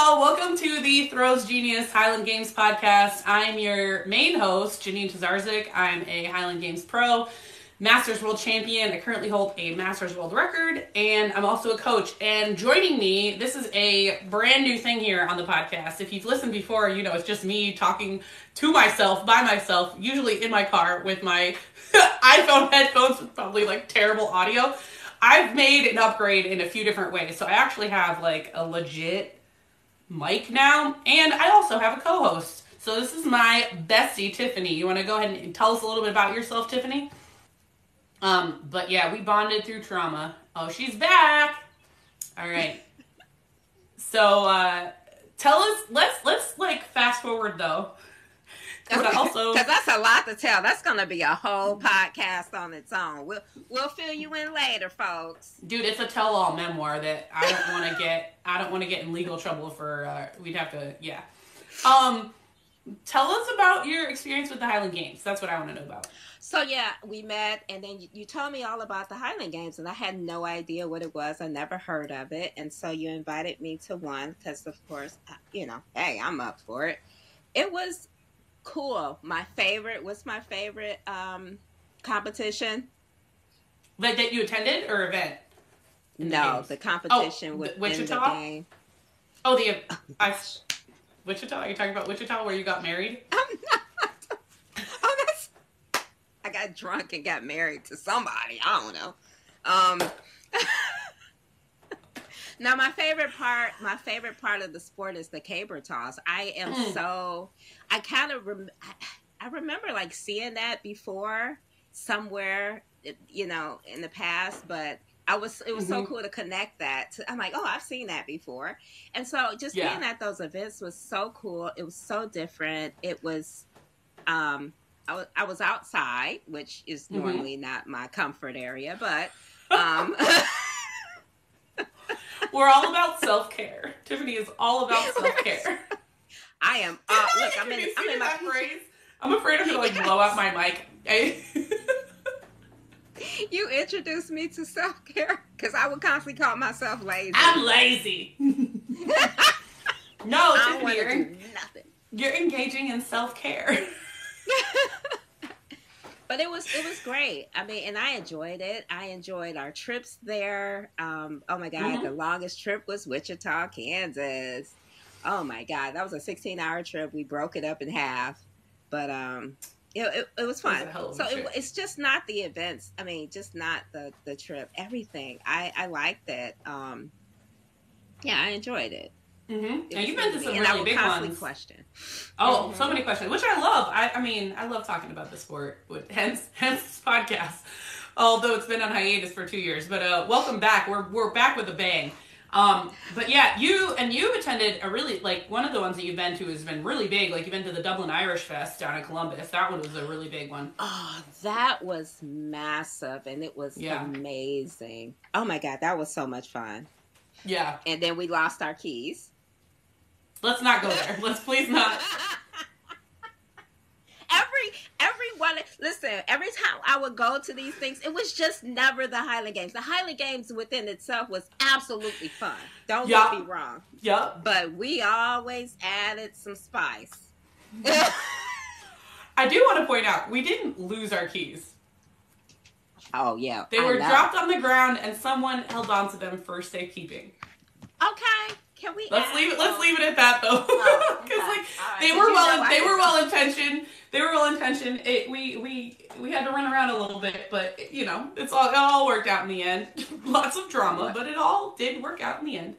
y'all. Welcome to the Throws Genius Highland Games podcast. I'm your main host, Janine Tessarzik. I'm a Highland Games pro, Masters World Champion. I currently hold a Masters World Record, and I'm also a coach. And joining me, this is a brand new thing here on the podcast. If you've listened before, you know it's just me talking to myself, by myself, usually in my car with my iPhone headphones with probably like terrible audio. I've made an upgrade in a few different ways. So I actually have like a legit mic now, and I also have a co-host. So this is my bestie, Tiffany. You want to go ahead and tell us a little bit about yourself, Tiffany? But yeah, we bonded through trauma. Oh, she's back. All right. So tell us. Let's like fast forward though. Because that's a lot to tell. That's going to be a whole podcast on its own. We'll fill you in later, folks. Dude, it's a tell-all memoir that I don't want to get in legal trouble for. We'd have to, yeah. Tell us about your experience with the Highland Games. That's what I want to know about. So yeah, we met, and then you told me all about the Highland Games, and I had no idea what it was. I never heard of it, and so you invited me to one because, of course, hey, I'm up for it. It was cool. My favorite competition. Like that you attended or event? No, the competition with Wichita? The game. Oh, Wichita? Are you talking about Wichita where you got married? I'm not. I got drunk and got married to somebody. I don't know. Now, my favorite part of the sport is the caber toss. I remember like seeing that before somewhere, in the past, but it was so cool to connect that. I'm like, oh, I've seen that before. And so just being at those events was so cool. It was so different. It was, I was outside, which is normally not my comfort area, but, we're all about self-care. Tiffany is all about self-care. I am. Look, I'm in my phrase. I'm afraid I'm going to like blow out my mic. You introduced me to self-care because I would constantly call myself lazy. I'm lazy. No, Tiffany, you're engaging in self-care. But it was great. I mean, and I enjoyed it. I enjoyed our trips there. Oh my God, the longest trip was Wichita, Kansas. Oh my God, that was a 16-hour trip. We broke it up in half, but it was fun. So it's just not the events. I mean, just not the trip. Everything. I liked it. Yeah, I enjoed it. And you've been to some really big ones. Question. Oh, so many questions, which I love. I love talking about the sport. Hence this podcast. Although it's been on hiatus for 2 years, but welcome back. We're back with a bang. But yeah, you attended a really like one of the ones that you've been to has been really big. Like you've been to the Dublin Irish Fest down in Columbus. That one was a really big one. Oh, that was massive, and it was amazing. Oh my God, that was so much fun. Yeah. And then we lost our keys. Let's not go there. Let's please not. Everyone, listen, every time I would go to these things, it was just never the Highland Games. The Highland Games within itself was absolutely fun. Don't get me wrong. Yep. But we always added some spice. I do want to point out, we didn't lose our keys. Oh, yeah. They were dropped on the ground and someone held on to them for safekeeping. Okay. Can we Let's leave it at that though. Because they were well intentioned. They were well intentioned. We had to run around a little bit, but it all worked out in the end. Lots of drama, but it all did work out in the end.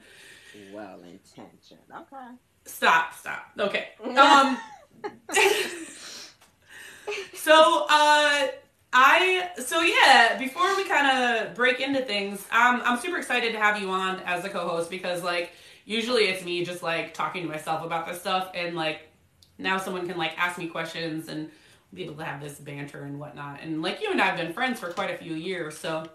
Well intentioned. Okay. Stop. Okay. Before we kind of break into things, I'm super excited to have you on as a co-host because like usually it's me just like talking to myself about this stuff, and like now someone can like ask me questions and be able to have this banter and whatnot. And like you and I have been friends for quite a few years, so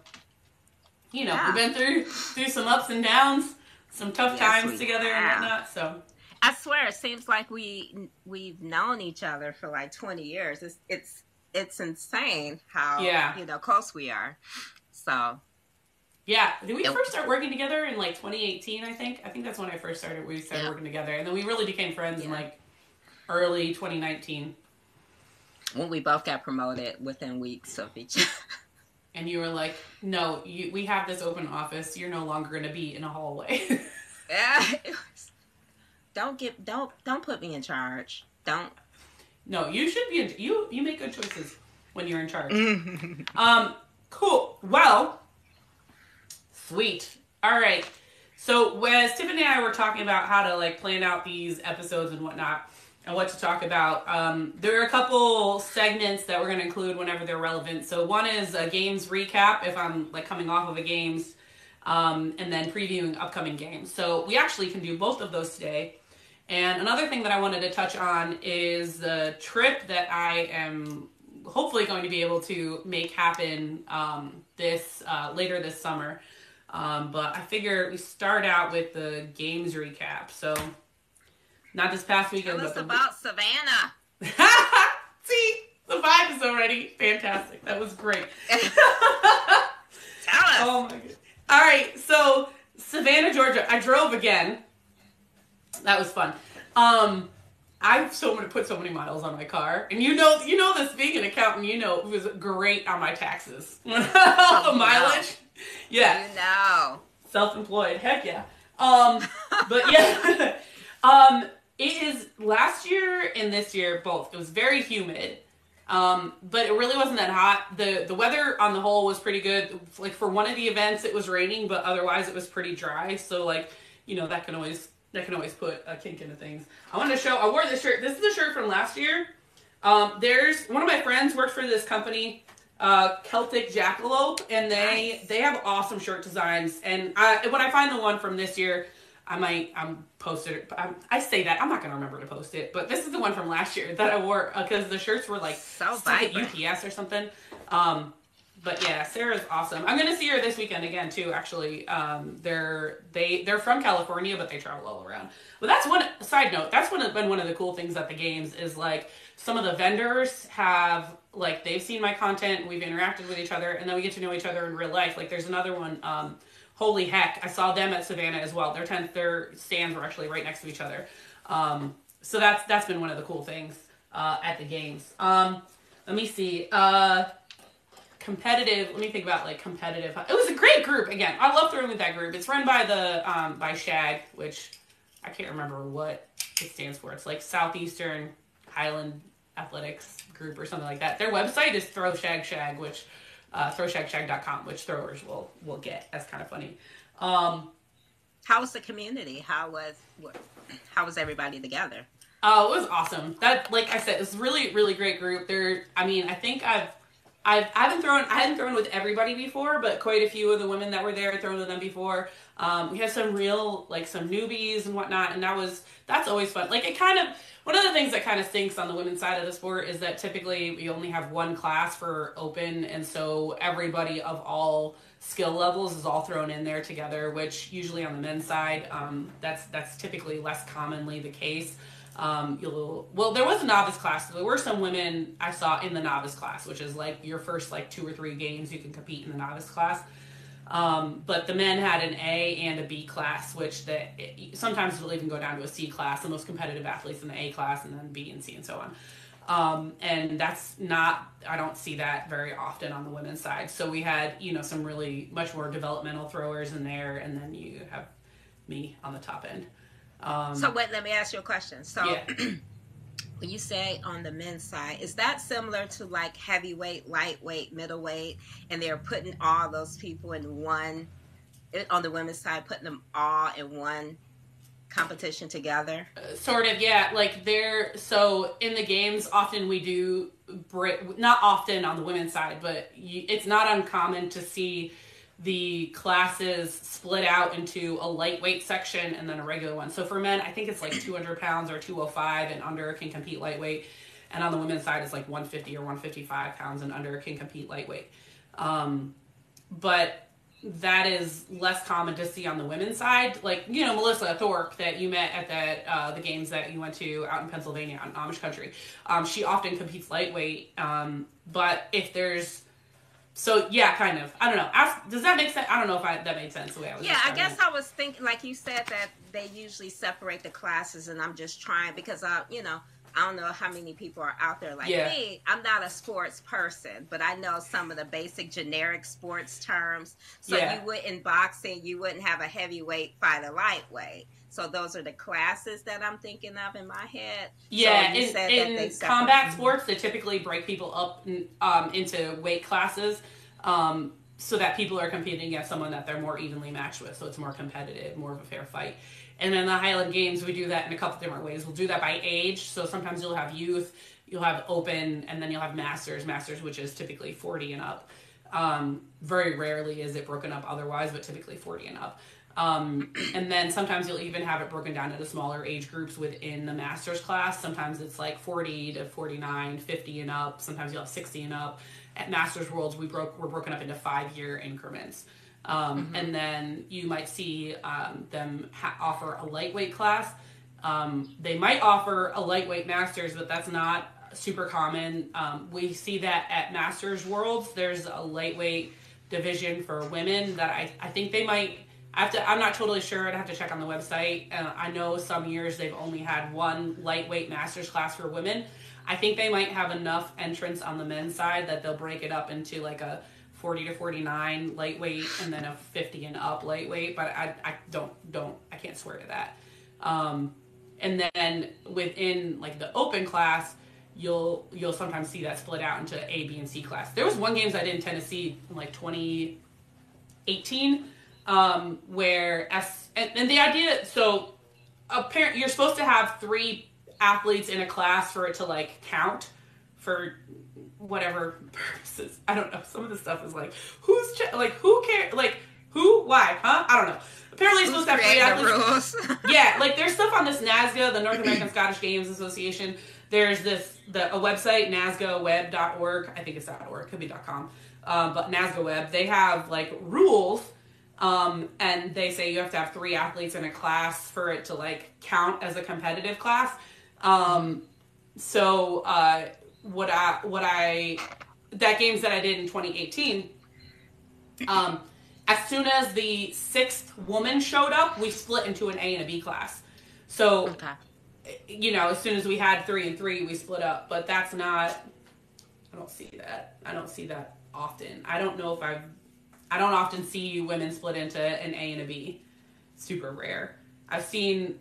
we've been through some ups and downs, some tough times together and whatnot. So I swear it seems like we've known each other for like 20 years. It's insane how close we are. So Yeah. Did we first start working together in like 2018, I think? I think that's when we started working together. And then we really became friends in like early 2019. When we both got promoted within weeks of each other. And you were like, no, we have this open office. You're no longer going to be in a hallway. Yeah. Don't put me in charge. Don't. No, you should be you make good choices when you're in charge. Cool. Well, sweet. All right. So as Tiffany and I were talking about how to like plan out these episodes and whatnot and what to talk about, there are a couple segments that we're going to include whenever they're relevant. So one is a games recap if I'm like coming off of a games, and then previewing upcoming games. So we actually can do both of those today. And another thing that I wanted to touch on is the trip that I am hopefully going to be able to make happen later this summer. But I figure we start out with the games recap. So not this past weekend. Tell us about Savannah. See, the vibe is already fantastic. That was great. Tell us. Oh my god. All right, so Savannah, Georgia. I drove again. That was fun. I've put so many miles on my car, and you know this being an accountant, it was great on my taxes. All the mileage. Yeah. Self-employed. Heck yeah. But yeah. It is last year and this year both. It was very humid. But it really wasn't that hot. The weather on the whole was pretty good. Like for one of the events it was raining, but otherwise it was pretty dry. So like, that can always put a kink into things. I wore this shirt. This is the shirt from last year. There's one of my friends worked for this company, Celtic Jackalope, and they have awesome shirt designs. And when I find the one from this year, I'm posted it. I say that I'm not gonna remember to post it, but this is the one from last year that I wore because the shirts were like so stuck at UPS or something. But yeah, Sarah's awesome. I'm gonna see her this weekend again too. Actually, they're from California, but they travel all around. But that's one side note. That's been one of the cool things at the games is like some of the vendors have like they've seen my content, we've interacted with each other, and then we get to know each other in real life. Like there's another one. Holy heck! I saw them at Savannah as well. Their stands were actually right next to each other. So that's been one of the cool things at the games. Let me see. Competitive. Let me think about like competitive. It was a great group. Again, I love throwing with that group. It's run by by SHAG, which I can't remember what it stands for. It's like Southeastern Highland Athletics Group or something like that. Their website is Shag, which throwshagshag.com, which throwers will get. That's kind of funny. How was the community? How was everybody together? Oh, it was awesome. That, like I said, it's a really, really great group. I think I hadn't thrown with everybody before, but quite a few of the women that were there, I'd thrown with them before. We had some real, like some newbies and whatnot, and that's always fun. Like one of the things that kind of stinks on the women's side of the sport is that typically we only have one class for open, and so everybody of all skill levels is all thrown in there together, which usually on the men's side, that's typically less commonly the case. There was a novice class. There were some women I saw in the novice class, which is like your first like 2 or 3 games you can compete in the novice class. But the men had an A and a B class, which sometimes it'll even go down to a C class. The most competitive athletes in the A class, and then B and C and so on. And I don't see that very often on the women's side. So we had, some really much more developmental throwers in there, and then you have me on the top end. So wait, let me ask you a question. So yeah. When you say on the men's side, is that similar to like heavyweight, lightweight, middleweight, and they're putting all those people in one, on the women's side, putting them all in one competition together? Sort of, yeah. So in the games, often we do, not often on the women's side, but it's not uncommon to see the classes split out into a lightweight section and then a regular one. So for men, I think it's like 200 pounds or 205 and under can compete lightweight. And on the women's side, it's like 150 or 155 pounds and under can compete lightweight. But that is less common to see on the women's side. Like, Melissa Thorpe that you met at the games that you went to out in Pennsylvania on Amish country. She often competes lightweight. But if there's So yeah, kind of. I don't know. Does that make sense? I don't know if that made sense the way I was. Yeah, I guess I was thinking, like you said, that they usually separate the classes, and I'm just trying because I don't know how many people are out there like me. I'm not a sports person, but I know some of the basic generic sports terms. So you would in boxing, you wouldn't have a heavyweight fight a lightweight. So those are the classes that I'm thinking of in my head. Yeah, so in combat sports, they typically break people up into weight classes so that people are competing against someone that they're more evenly matched with. So it's more competitive, more of a fair fight. And then the Highland Games, we do that in a couple different ways. We'll do that by age. So sometimes you'll have youth, you'll have open, and then you'll have masters, which is typically 40 and up. Very rarely is it broken up otherwise, but typically 40 and up. And then sometimes you'll even have it broken down into smaller age groups within the master's class. Sometimes it's like 40 to 49, 50 and up. Sometimes you'll have 60 and up. At Masters Worlds, we're broken up into 5-year increments. And then you might see them offer a lightweight class. They might offer a lightweight masters, but that's not super common. We see that at Masters Worlds, there's a lightweight division for women that I think they might. I'm not totally sure. I'd have to check on the website. I know some years they've only had one lightweight masters class for women. I think they might have enough entrants on the men's side that they'll break it up into like a 40 to 49 lightweight and then a 50 and up lightweight. But I can't swear to that. And then within like the open class, you'll sometimes see that split out into A, B, and C class. There was one games I did in Tennessee in like 2018. Where and the idea, so apparently you're supposed to have 3 athletes in a class for it to like count for whatever purposes. I don't know. Some of the stuff is like who cares, like who, why, huh? I don't know. Apparently it's supposed to have 3 athletes. Yeah, like there's stuff on this NASGA, the North American Scottish Games Association. There's a website, nasgaweb.org. I think it's .org, could be .com. But NASGA Web, they have like rules. And they say you have to have 3 athletes in a class for it to like count as a competitive class. That games that I did in 2018, as soon as the 6th woman showed up, we split into an A and a B class. So, as soon as we had 3 and 3, we split up, but that's not, I don't see that often. I don't often see women split into an A and a B. Super rare. I've seen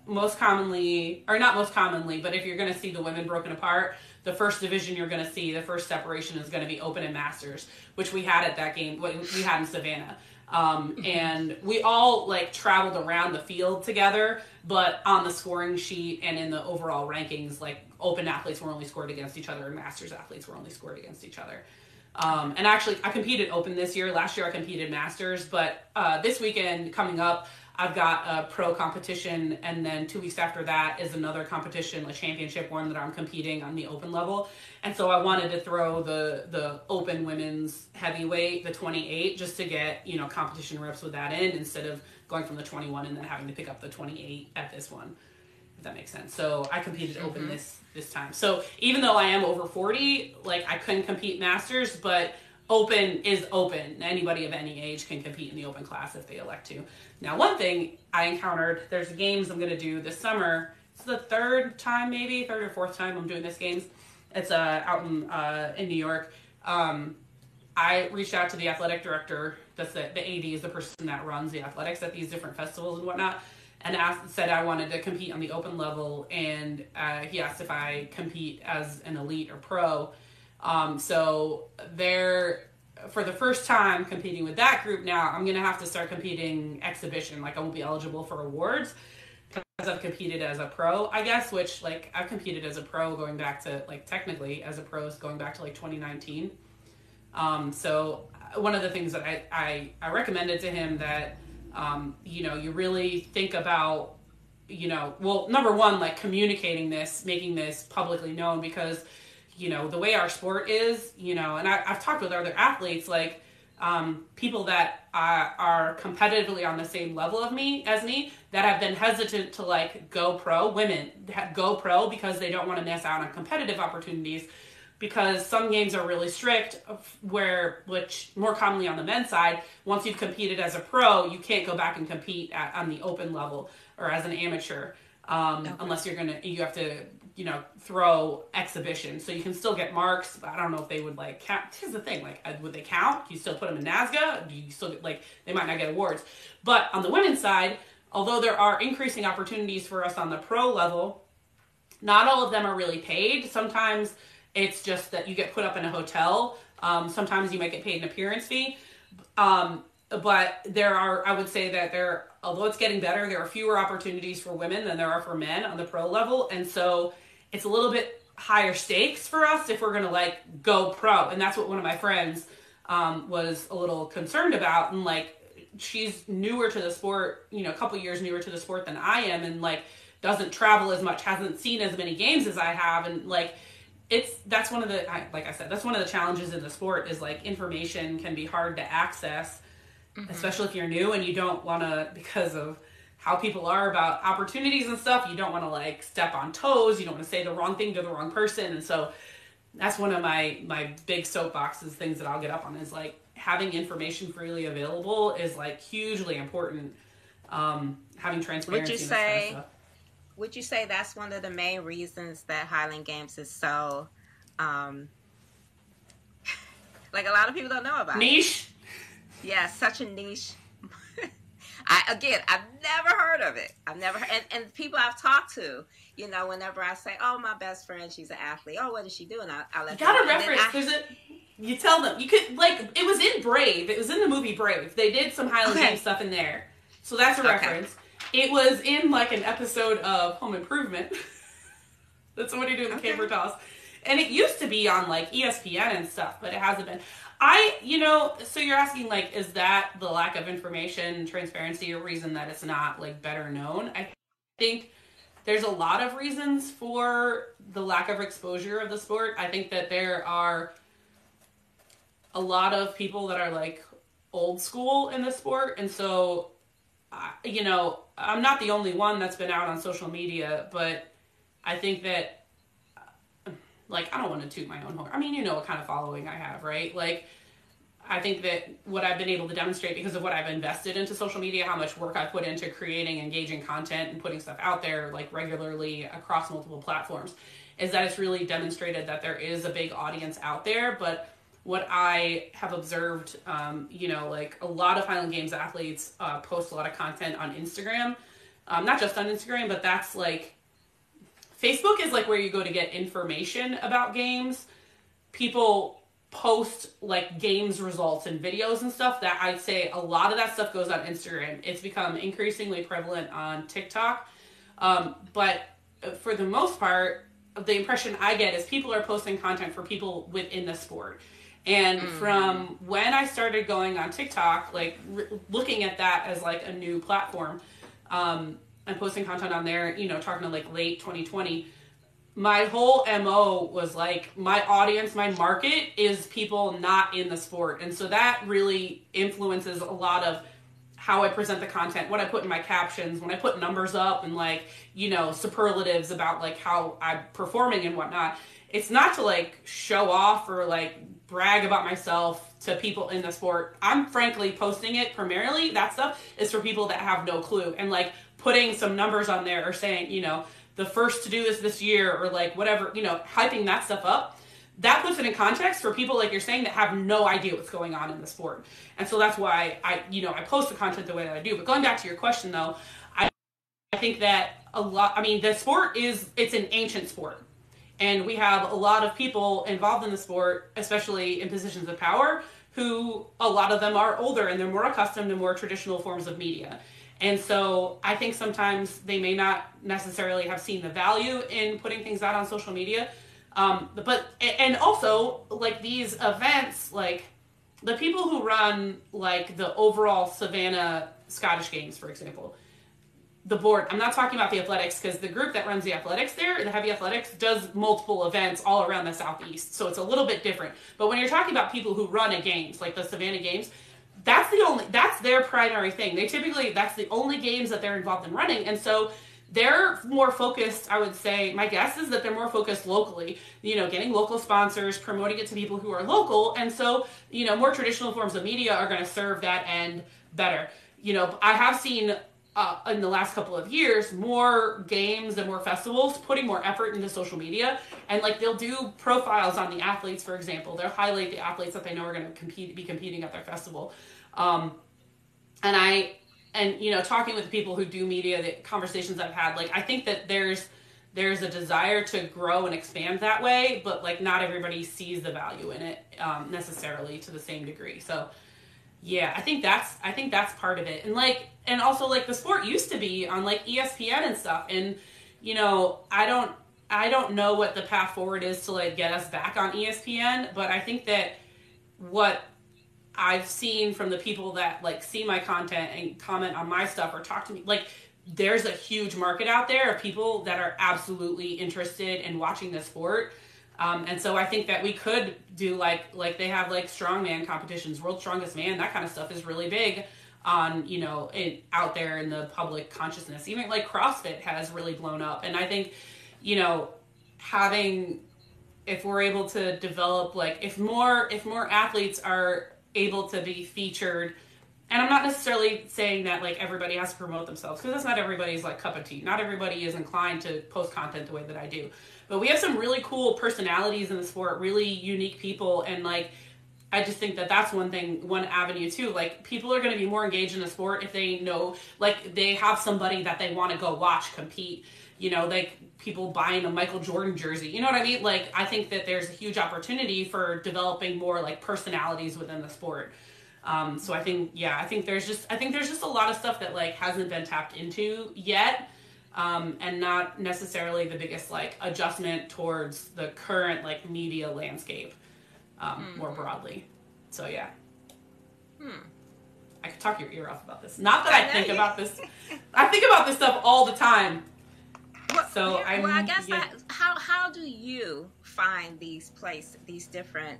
not most commonly, but if you're going to see the women broken apart, the first division you're going to see, the first separation is going to be open and masters, which we had at that game, we had in Savannah. And we all like traveled around the field together, but on the scoring sheet and in the overall rankings, like open athletes were only scored against each other and masters athletes were only scored against each other. And actually, I competed open this year. Last year, I competed masters. But this weekend coming up, I've got a pro competition. And then 2 weeks after that is another competition, a championship one that I'm competing on the open level. And so I wanted to throw the open women's heavyweight, the 28, just to get, competition reps with that in instead of going from the 21 and then having to pick up the 28 at this one. If that makes sense. So I competed open this time. So even though I am over 40, like I couldn't compete masters, but open is open. Anybody of any age can compete in the open class if they elect to. Now, one thing I encountered, there's games I'm going to do this summer. It's the 3rd or 4th time I'm doing this games. It's out in New York. I reached out to the athletic director. That's the AD is the person that runs the athletics at these different festivals and whatnot. And said I wanted to compete on the open level, and he asked if I compete as an elite or pro. So for the first time competing with that group now, I'm going to have to start competing exhibition. Like I won't be eligible for awards because I've competed as a pro, I guess, which like I've competed as a pro going back to like technically as a pro is going back to like 2019. So one of the things that I recommended to him that you really think about, number one, like communicating this, making this publicly known because, the way our sport is, and I've talked with other athletes, like people that are competitively on the same level as me that have been hesitant to like go pro, women go pro because they don't want to miss out on competitive opportunities because some games are really strict, which more commonly on the men's side, once you've competed as a pro, you can't go back and compete on the open level or as an amateur, unless you have to, throw exhibition. So you can still get marks, but I don't know if they would count. Here's the thing, would they count? Do you still put them in NASGA? Do you still get, they might not get awards. But on the women's side, although there are increasing opportunities for us on the pro level, not all of them are really paid. Sometimes it's just that you get put up in a hotel. Sometimes you might get paid an appearance fee. But I would say that although it's getting better, there are fewer opportunities for women than there are for men on the pro level. And so it's a little bit higher stakes for us if we're going to go pro. And that's what one of my friends was a little concerned about. And she's newer to the sport, a couple years newer to the sport than I am. And doesn't travel as much, hasn't seen as many games as I have. And that's one of the, like I said, that's one of the challenges in the sport is information can be hard to access, especially if you're new and you don't want to, because of how people are about opportunities and stuff, you don't want to step on toes. You don't want to say the wrong thing to the wrong person. And so that's one of my big soapboxes, things that I'll get up on is having information freely available is hugely important. Having transparency. Would you say that's one of the main reasons that Highland Games is so, a lot of people don't know about niche? It. Yeah, such a niche. I've never heard of it. And people I've talked to, whenever I say, oh, my best friend, she's an athlete. Oh, what does she do? And I'll let you got a reference. You tell them. You could, it was in Brave. It was in the movie Brave. They did some Highland Games stuff in there. So that's a reference. It was in an episode of Home Improvement. That's somebody doing the camper toss. And it used to be on ESPN and stuff, but it hasn't been. So you're asking is that the lack of information and transparency a reason that it's not better known? I think there's a lot of reasons for the lack of exposure of the sport. I think that there are a lot of people that are old school in the sport. And so, I'm not the only one that's been out on social media, but I think that, I don't want to toot my own horn. I mean, what kind of following I have, right? I think that what I've been able to demonstrate because of what I've invested into social media, how much work I put into creating engaging content and putting stuff out there, regularly across multiple platforms, is that it's really demonstrated that there is a big audience out there. But what I have observed, a lot of Highland Games athletes post a lot of content on Instagram. Not just on Instagram, but that's Facebook is where you go to get information about games. People post games results and videos and stuff that I'd say a lot of that stuff goes on Instagram. It's become increasingly prevalent on TikTok. But for the most part, the impression I get is people are posting content for people within the sport. And from when I started going on TikTok, looking at that as a new platform, and posting content on there, talking to late 2020, my whole MO was my audience, my market is people not in the sport. And so that really influences a lot of how I present the content, what I put in my captions, when I put numbers up and superlatives about how I'm performing and whatnot. It's not to show off or brag about myself to people in the sport. I'm frankly posting it primarily. That stuff is for people that have no clue, and putting some numbers on there or saying, the first to do this year or whatever, hyping that stuff up. That puts it in context for people you're saying that have no idea what's going on in the sport. And so that's why I post the content the way that I do. But going back to your question though, I think that the sport it's an ancient sport. And we have a lot of people involved in the sport, especially in positions of power, who a lot of them are older and they're more accustomed to more traditional forms of media. And so I think sometimes they may not necessarily have seen the value in putting things out on social media. And also these events, the people who run the overall Savannah Scottish Games, for example, the board, I'm not talking about the athletics because the group that runs the athletics there, the heavy athletics, does multiple events all around the Southeast. So it's a little bit different. But when you're talking about people who run at games, the Savannah Games, that's their primary thing. That's the only games that they're involved in running. And so they're more focused, I would say, my guess is that they're more focused locally, getting local sponsors, promoting it to people who are local. And so, more traditional forms of media are going to serve that end better. I have seen in the last couple of years more games and more festivals putting more effort into social media, and like they'll do profiles on the athletes, for example. They'll highlight the athletes that they know are going to be competing at their festival. And talking with people who do media, the conversations I've had, like I think that there's a desire to grow and expand that way, but like not everybody sees the value in it necessarily to the same degree. So yeah, I think that's part of it. And also like the sport used to be on like ESPN and stuff, and I don't know what the path forward is to like get us back on ESPN, but I think that what I've seen from the people that like see my content and comment on my stuff or talk to me, like there's a huge market out there of people that are absolutely interested in watching this sport. And so I think that we could do like they have like strongman competitions, World's Strongest Man, that kind of stuff is really big on, out there in the public consciousness. Even like CrossFit has really blown up. And I think, if we're able to develop, like if more athletes are able to be featured, and I'm not necessarily saying that like everybody has to promote themselves, because that's not everybody's like cup of tea. Not everybody is inclined to post content the way that I do, but we have some really cool personalities in the sport, really unique people, and like I just think that that's one avenue too. Like people are going to be more engaged in the sport if they know, like they have somebody that they want to go watch compete. Like people buying a Michael Jordan jersey. You know what I mean? Like I think that there's a huge opportunity for developing more like personalities within the sport. So I think there's just a lot of stuff that like hasn't been tapped into yet, and not necessarily the biggest like adjustment towards the current like media landscape, more broadly. So yeah. I could talk your ear off about this. Not that I think about this. I think about this stuff all the time. Well, I guess how do you find these different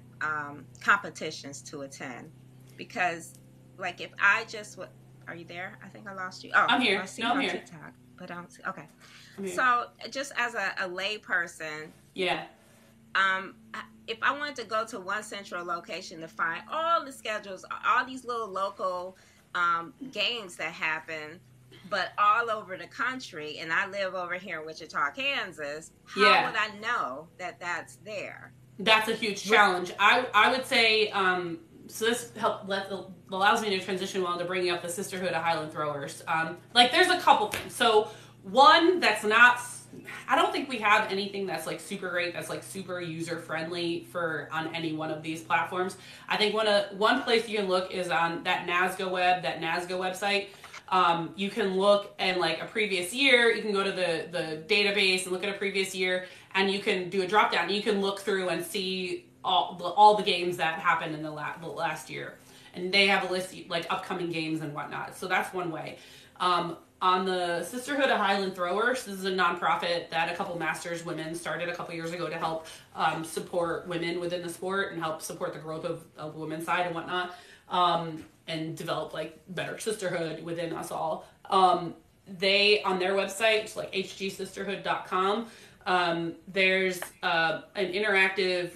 competitions to attend? Because like if I just are you there? I think I lost you. Oh, I'm here. I see you on TikTok, but I don't see. Okay, so just as a lay person, yeah. If I wanted to go to one central location to find all the schedules, all these little local games that happen, but all over the country, and I live over here in Wichita, Kansas, how would I know that that's there? That's a huge challenge. I would say, so this allows me to transition well to bringing up the Sisterhood of Highland Throwers. Like there's a couple things. So one that's not, I don't think we have anything that's like super great, that's like super user friendly on any one of these platforms. I think one place you can look is on that NASGA website. You can look and like a previous year, you can go to the database and look at a previous year, and you can do a drop down. You can look through and see all the games that happened in the last year, and they have a list like upcoming games and whatnot. So that's one way. On the Sisterhood of Highland Throwers, this is a nonprofit that a couple Masters women started a couple years ago to help support women within the sport and help support the growth of the women's side and whatnot, and develop like better sisterhood within us all. They, on their website, it's like hgsisterhood.com, there's an interactive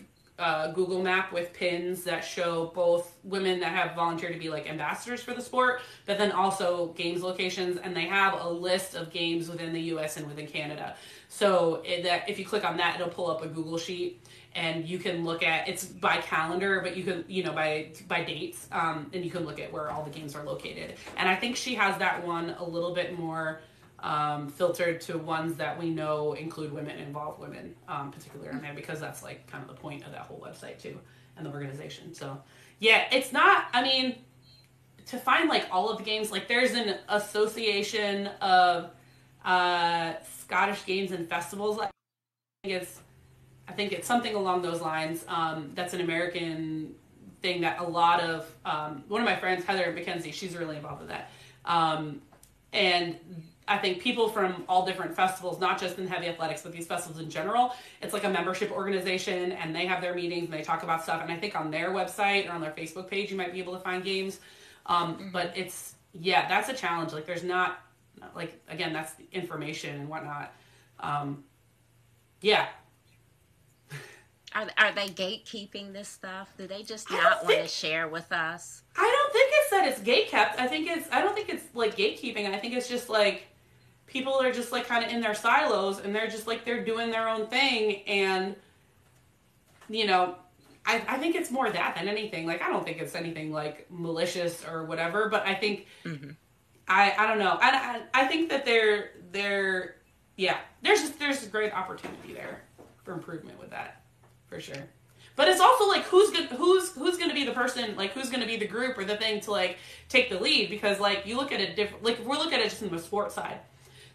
Google map with pins that show both women that have volunteered to be like ambassadors for the sport, but then also games locations, and they have a list of games within the US and within Canada. So that if you click on that, it'll pull up a Google sheet, and you can look at, it's by calendar, but you can, by dates, and you can look at where all the games are located. And I think she has that one a little bit more filtered to ones that we know include involve women, particularly on there, because that's like kind of the point of that whole website too, and the organization. So yeah, it's not, to find like all of the games, like there's an association of Scottish games and festivals. I think it's something along those lines. That's an American thing that a lot of, one of my friends, Heather McKenzie, she's really involved with that. And I think people from all different festivals, not just in heavy athletics, but these festivals in general, it's like a membership organization, and they have their meetings and they talk about stuff. And I think on their website or on their Facebook page, you might be able to find games. But that's a challenge. Like there's not like, again, that's the information and whatnot. Yeah. Are they gatekeeping this stuff? Do they just not want to share with us? I don't think it's that it's gatekept. I don't think it's like gatekeeping. I think it's just like people are just like kind of in their silos and they're just like they're doing their own thing, and you know, I think it's more that than anything. Like I don't think it's anything like malicious or whatever, but I think I don't know. I think that they're yeah, there's a great opportunity there for improvement with that. For sure. But it's also like who's going to be the person, like who's going to be the group or the thing to like take the lead, because like you look at it different, like if we're looking at it just from the sports side,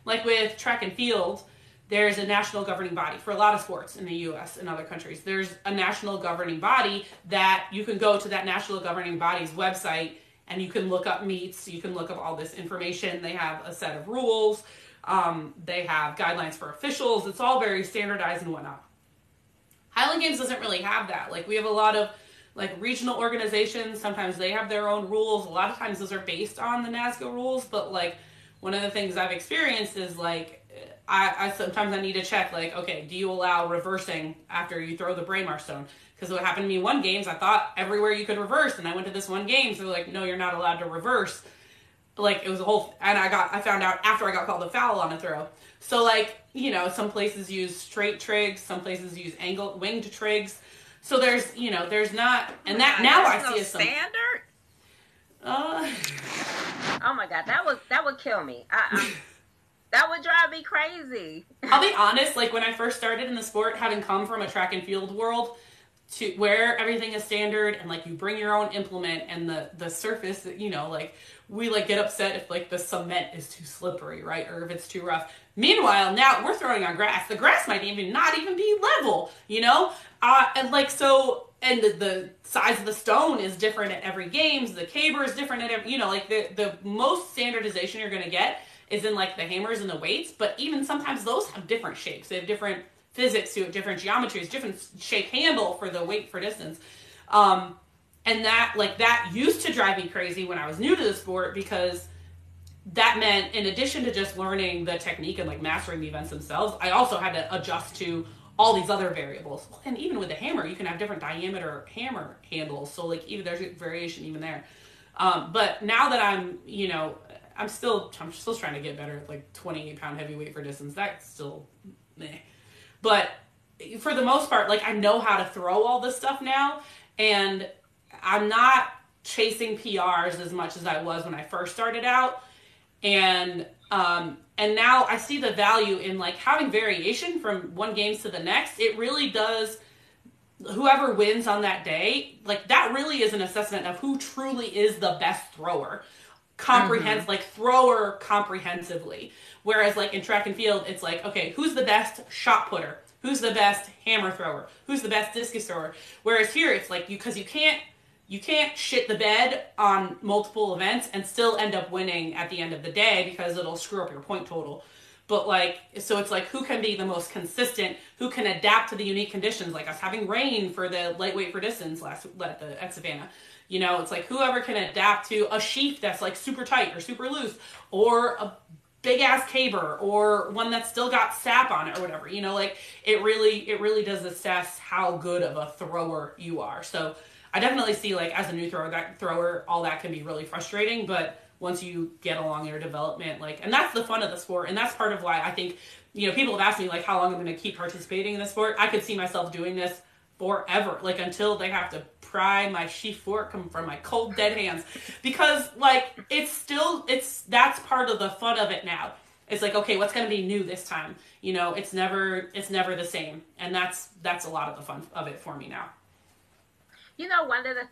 like with track and field, there's a national governing body for a lot of sports in the US and other countries. There's a national governing body that you can go to that national governing body's website and you can look up meets, you can look up all this information. They have a set of rules. They have guidelines for officials. It's all very standardized and whatnot. Highland Games doesn't really have that. Like we have a lot of like regional organizations. Sometimes they have their own rules. A lot of times those are based on the NASGO rules. But like one of the things I've experienced is like I sometimes I need to check like, okay, do you allow reversing after you throw the Braemar stone? Because what happened to me one games, I thought everywhere you could reverse, and I went to this one game, so they're like, no, you're not allowed to reverse. Like it was a whole, and I found out after I got called a foul on a throw. So like, you know, some places use straight trigs, some places use winged trigs. So there's, you know, there's not, and that now I see as some standard. Oh my God, that would kill me. That would drive me crazy. I'll be honest, like when I first started in the sport, having come from a track and field world to where everything is standard and like you bring your own implement and the surface, you know, like we like get upset if like the cement is too slippery, right? Or if it's too rough. Meanwhile, now we're throwing on grass. The grass might not even be level, you know? And like, so, and the size of the stone is different at every games. The caber is different at every, you know, like the most standardization you're going to get is in like the hammers and the weights, but even sometimes those have different shapes. They have different physics to it, different geometries, different shape handle for the weight for distance. And that, like, that used to drive me crazy when I was new to the sport, because that meant, in addition to just learning the technique and, like, mastering the events themselves, I also had to adjust to all these other variables. And even with the hammer, you can have different diameter hammer handles. So, like, even there's variation even there. But now that I'm, you know, I'm still trying to get better at, like, 28-pound heavyweight for distance. That's still meh. But for the most part, like, I know how to throw all this stuff now, and I'm not chasing PRs as much as I was when I first started out. And now I see the value in like having variation from one game to the next. It really does, whoever wins on that day, like that really is an assessment of who truly is the best thrower. Like thrower comprehensively. Whereas like in track and field, it's like, okay, who's the best shot putter? Who's the best hammer thrower? Who's the best discus thrower? Whereas here it's like, because you can't shit the bed on multiple events and still end up winning at the end of the day, because it'll screw up your point total. But like, so it's like, who can be the most consistent, who can adapt to the unique conditions, like us having rain for the lightweight for distance at Savannah. You know, it's like whoever can adapt to a sheath that's like super tight or super loose, or a big ass caber, or one that's still got sap on it or whatever. You know, like it really does assess how good of a thrower you are. So I definitely see, like, as a new thrower, all that can be really frustrating, but once you get along your development, like, and that's the fun of the sport, and that's part of why I think, you know, people have asked me, like, how long I'm going to keep participating in the sport. I could see myself doing this forever, like, until they have to pry my sheath fork from my cold, dead hands, because, like, that's part of the fun of it now. It's like, okay, what's going to be new this time? You know, it's never the same, and that's a lot of the fun of it for me now. You know, one of the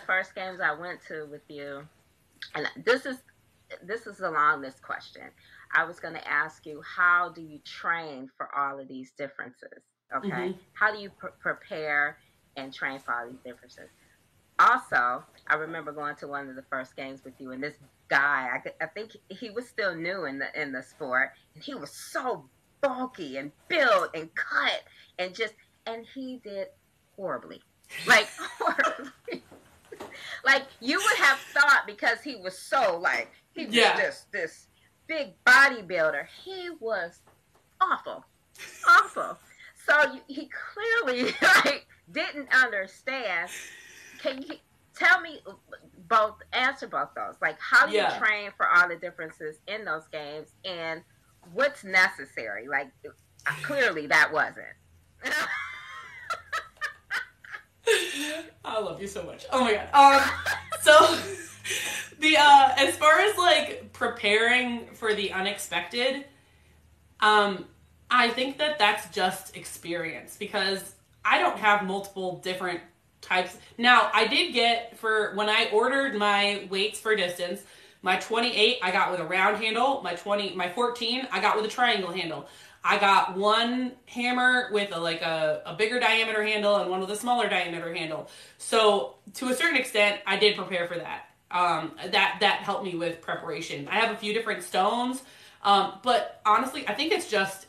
first games I went to with you, and this is along this question. I was going to ask you, how do you train for all of these differences? Okay. Mm-hmm. How do you prepare and train for all these differences? Also, I remember going to one of the first games with you, and this guy, I think he was still new in the sport, and he was so bulky and built and cut and he did horribly. Like you would have thought, because he was so like, He was just this big bodybuilder. He was awful. So he clearly like didn't understand. Can you tell me answer both those? Like, how do you train for all the differences in those games, and what's necessary? Like, clearly that wasn't. I love you so much. Oh my god. So the as far as like preparing for the unexpected, I think that's just experience, because I don't have multiple different types. Now, I did get, for when I ordered my weights for distance, my 28 I got with a round handle, my 14 I got with a triangle handle. I got one hammer with a bigger diameter handle and one with a smaller diameter handle. So to a certain extent, I did prepare for that. That helped me with preparation. I have a few different stones, but honestly, I think it's just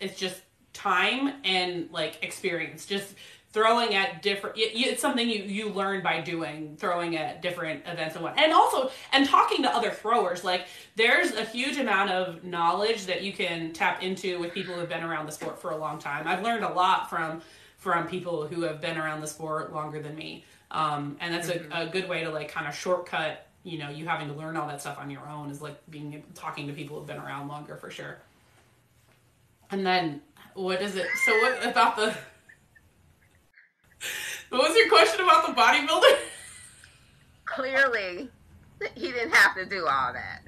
time and like experience. Just throwing at different, it's something you learn by doing, throwing at different events and what. And also, and talking to other throwers. Like, there's a huge amount of knowledge that you can tap into with people who have been around the sport for a long time. I've learned a lot from people who have been around the sport longer than me. And that's a good way to like kind of shortcut, you having to learn all that stuff on your own, is like talking to people who've been around longer, for sure. And then, what is it? So what about what was your question about the bodybuilder? Clearly, he didn't have to do all that.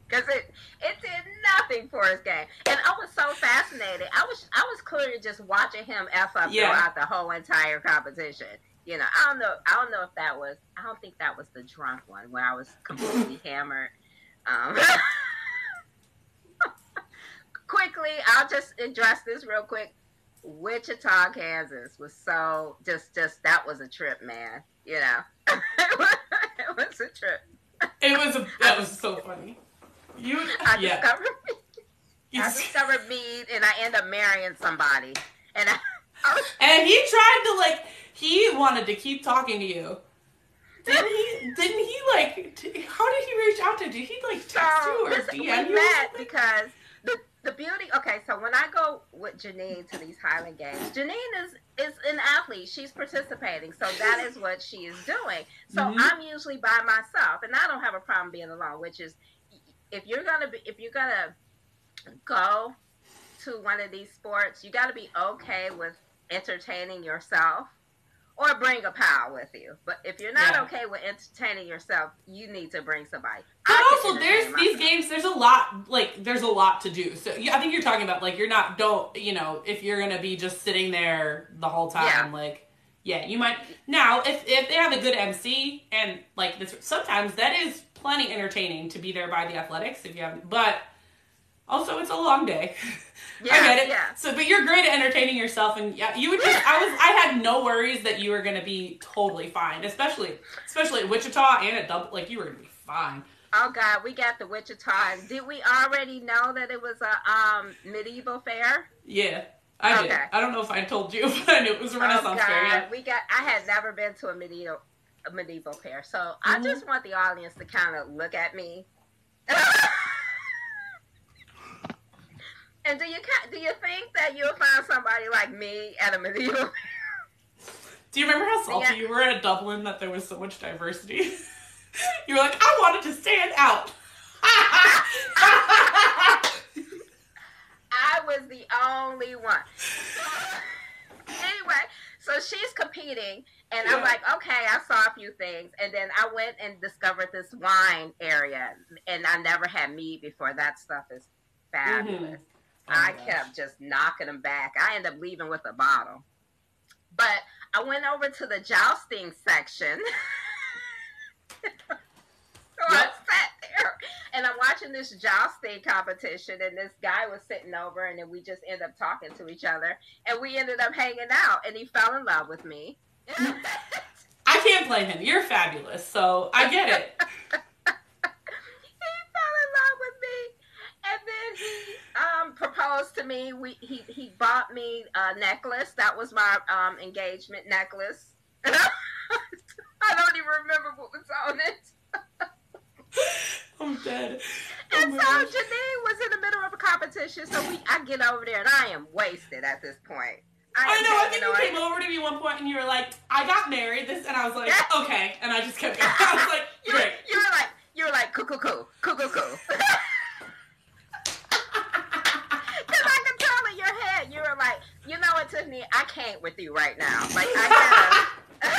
Because it did nothing for his game. And I was so fascinated. I was clearly just watching him F up throughout the whole entire competition. I don't know if that was, I don't think that was the drunk one where I was completely hammered. Quickly, I'll just address this real quick. Wichita, Kansas was so just that was a trip, man. It was a trip. That was so funny. I discovered mead, and I ended up marrying somebody. And he tried to he wanted to keep talking to you. Didn't he how did he reach out to you? Did he text you or DM you? Because the beauty, okay, so when I go with Janine to these Highland Games, Janine is an athlete. She's participating, so that is what she is doing. So I'm usually by myself, and I don't have a problem being alone, which is, if you're gonna go to one of these sports, you gotta be okay with entertaining yourself, or bring a pal with you. But if you're not okay with entertaining yourself, you need to bring somebody. But also, there's these games, there's a lot to do. So I think you're talking about, if you're going to be just sitting there the whole time, you might. Now, if they have a good MC, and, sometimes that is plenty entertaining to be there by the athletics, if you haven't, but also it's a long day. I get it. Yeah. So, but you're great at entertaining yourself, and you would just. I had no worries that you were going to be totally fine, especially at Wichita and at Double. You were going to be fine. Oh God, we got the Wichita. Did we already know that it was a medieval fair? Yeah, I did. I don't know if I told you, but I knew it was a Renaissance fair. Yeah. I had never been to a medieval fair, so I just want the audience to kind of look at me. And do you think that you'll find somebody like me at a medieval fair? Do you remember how salty you were at Dublin that there was so much diversity? You were like, I wanted to stand out. I was the only one. Anyway, so she's competing, and I'm like, okay, I saw a few things, and then I went and discovered this wine area, and I never had mead before. That stuff is fabulous. I kept just knocking them back. I ended up leaving with a bottle. But I went over to the jousting section. I sat there, and I'm watching this jousting competition, and this guy was sitting over, and then we just ended up talking to each other, and we ended up hanging out, and he fell in love with me. I can't blame him. You're fabulous, so I get it. He fell in love with me. And then he proposed to me. He bought me a necklace. That was my engagement necklace. I don't even remember what was on it. dead. And so Janine was in the middle of a competition, so I get over there and I am wasted at this point. I think you came over to me one point and you were like, I got married, and I was like, okay, and I just kept going. I was like, great. You were like, cool. Because I could tell in your head, you were like, you know what, Tiffany, I can't with you right now. Like, I gotta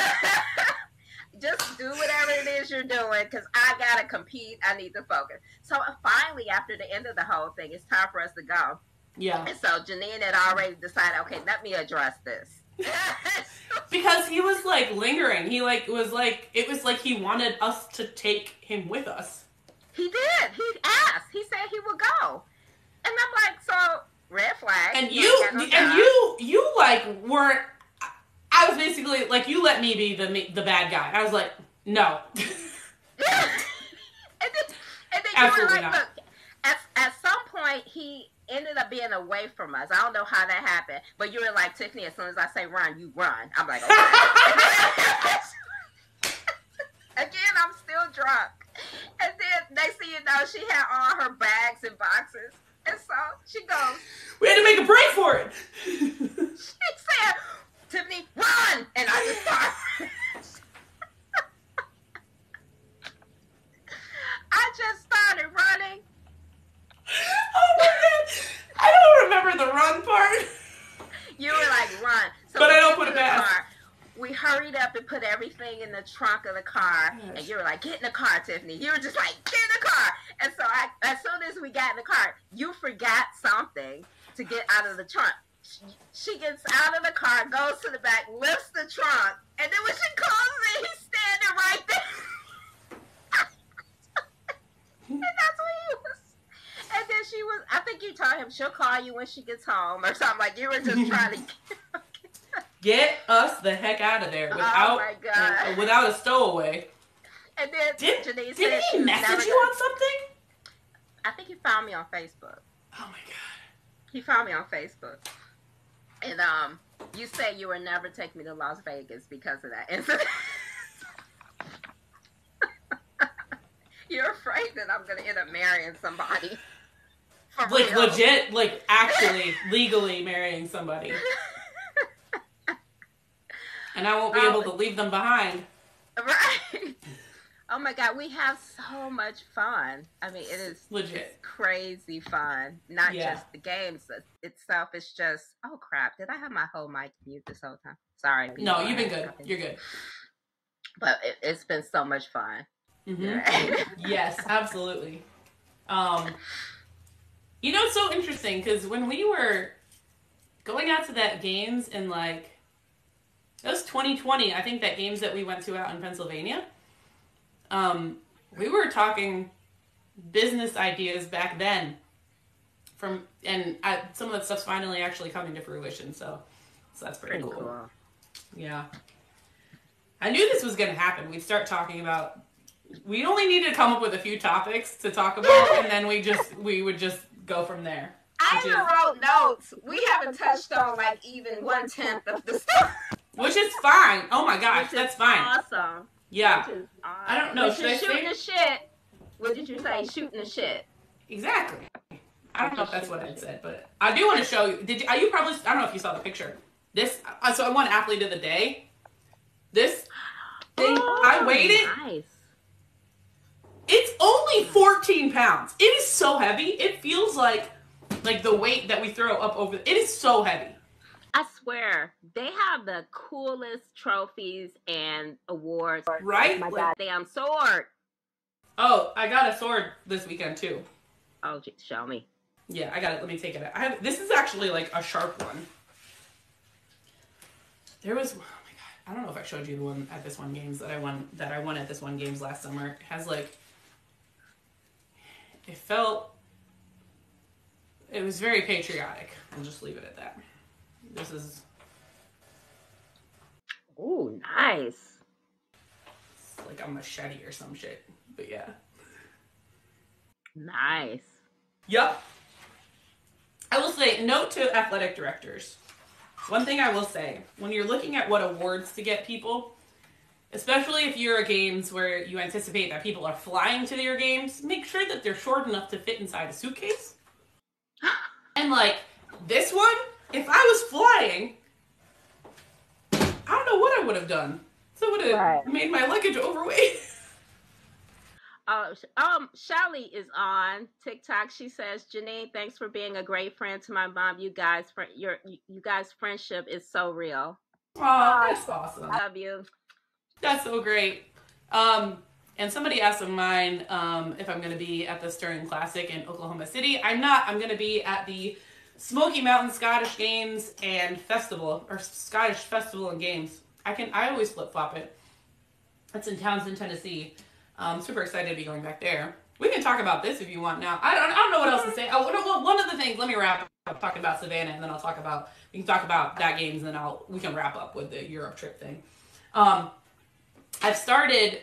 just do whatever it is you're doing, because I gotta compete. I need to focus. So finally, after the end of the whole thing, it's time for us to go. Yeah. And so Janine had already decided, okay, let me address this. Because he was like lingering. He like was like, it was like he wanted us to take him with us. He did. He asked. He said he would go. And I'm like, so red flag. And you like weren't. I was basically like, you let me be the bad guy. I was like, no. and then Absolutely you were like, not. look, at some point he ended up being away from us. I don't know how that happened, but you were like, Tiffany, as soon as I say run, you run. I'm like, okay. Again, I'm still drunk. And then next thing you know, she had all her bags and boxes. And so she goes, we had to make a break for it. She said, Tiffany, run! And I just started. I just started running. Oh my god. I don't remember the run part. You were like, run. So but I don't put it back. We hurried up and put everything in the trunk of the car. Yes. And you were like, get in the car, Tiffany. You were just like, get in the car. And so as soon as we got in the car, you forgot something to get out of the trunk. She gets out of the car, goes to the back, lifts the trunk, and then when she closes it, he's standing right there. And that's what he was. And then she was, I think you told him she'll call you when she gets home or something. Like, you were just trying to get us the heck out of there without a stowaway. And then Janine said, did he message you on something? I think he found me on Facebook. Oh my god. He found me on Facebook. And you said you would never take me to Las Vegas because of that incident. You're afraid that I'm going to end up marrying somebody. Like real. Legit, like actually, legally marrying somebody. And I won't be able to leave them behind. Right. Oh my god, we have so much fun. I mean, it is legit crazy fun. Not just the games itself. It's just, oh crap, did I have my whole mic mute this whole time? Sorry. No, you've been good. You're good. But it's been so much fun. Mm-hmm. Yes, absolutely. You know, it's so interesting because when we were going out to that games in like, that was 2020, I think, that games that we went to out in Pennsylvania. We were talking business ideas back then some of that stuff's finally actually coming to fruition. So that's pretty cool. Yeah. I knew this was going to happen. We'd start talking about, we only needed to come up with a few topics to talk about, and then we would just go from there. I even wrote notes. We haven't touched on like even 1/10 of the stuff. Which is fine. Oh my gosh, that's fine. Awesome. Yeah. Awesome. I don't know. Should I shooting the shit? What did you say? Shooting the shit. Exactly. I don't know if that's what I said, but I do want to show you. You probably? I don't know if you saw the picture. This. So I won Athlete of the Day. This thing. I weighed it. Nice. It's only 14 pounds. It is so heavy. It feels like the weight that we throw up over. It is so heavy. I swear, they have the coolest trophies and awards. Right? My goddamn sword. Oh, I got a sword this weekend too. Oh, show me. Yeah, I got it. Let me take it out. This is actually like a sharp one. There was, oh my god, I don't know if I showed you the one at this one games that I won at this one games last summer. It has it was very patriotic. I'll just leave it at that. This is... Ooh, nice. It's like a machete or some shit. But yeah. Nice. Yup. I will say, note to athletic directors. One thing I will say, when you're looking at what awards to get people, especially if you're at games where you anticipate that people are flying to your games, make sure that they're short enough to fit inside a suitcase. And like this one, if I was flying, I don't know what I would have done. So it would have made my luggage overweight. Shelly is on TikTok. She says, Janine, thanks for being a great friend to my mom. You guys' friendship is so real. Oh, that's awesome. I love you. That's so great. And somebody asked of mine if I'm going to be at the Stirring Classic in Oklahoma City. I'm not. I'm going to be at the Smoky Mountain Scottish Games and Festival, or Scottish Festival and Games. I always flip-flop it. It's in Townsend, Tennessee. I'm super excited to be going back there. We can talk about this if you want now. I don't know what else to say. Oh, one of the things, let me wrap up talking about Savannah, and then we can talk about that games, and then we can wrap up with the Europe trip thing. I've started,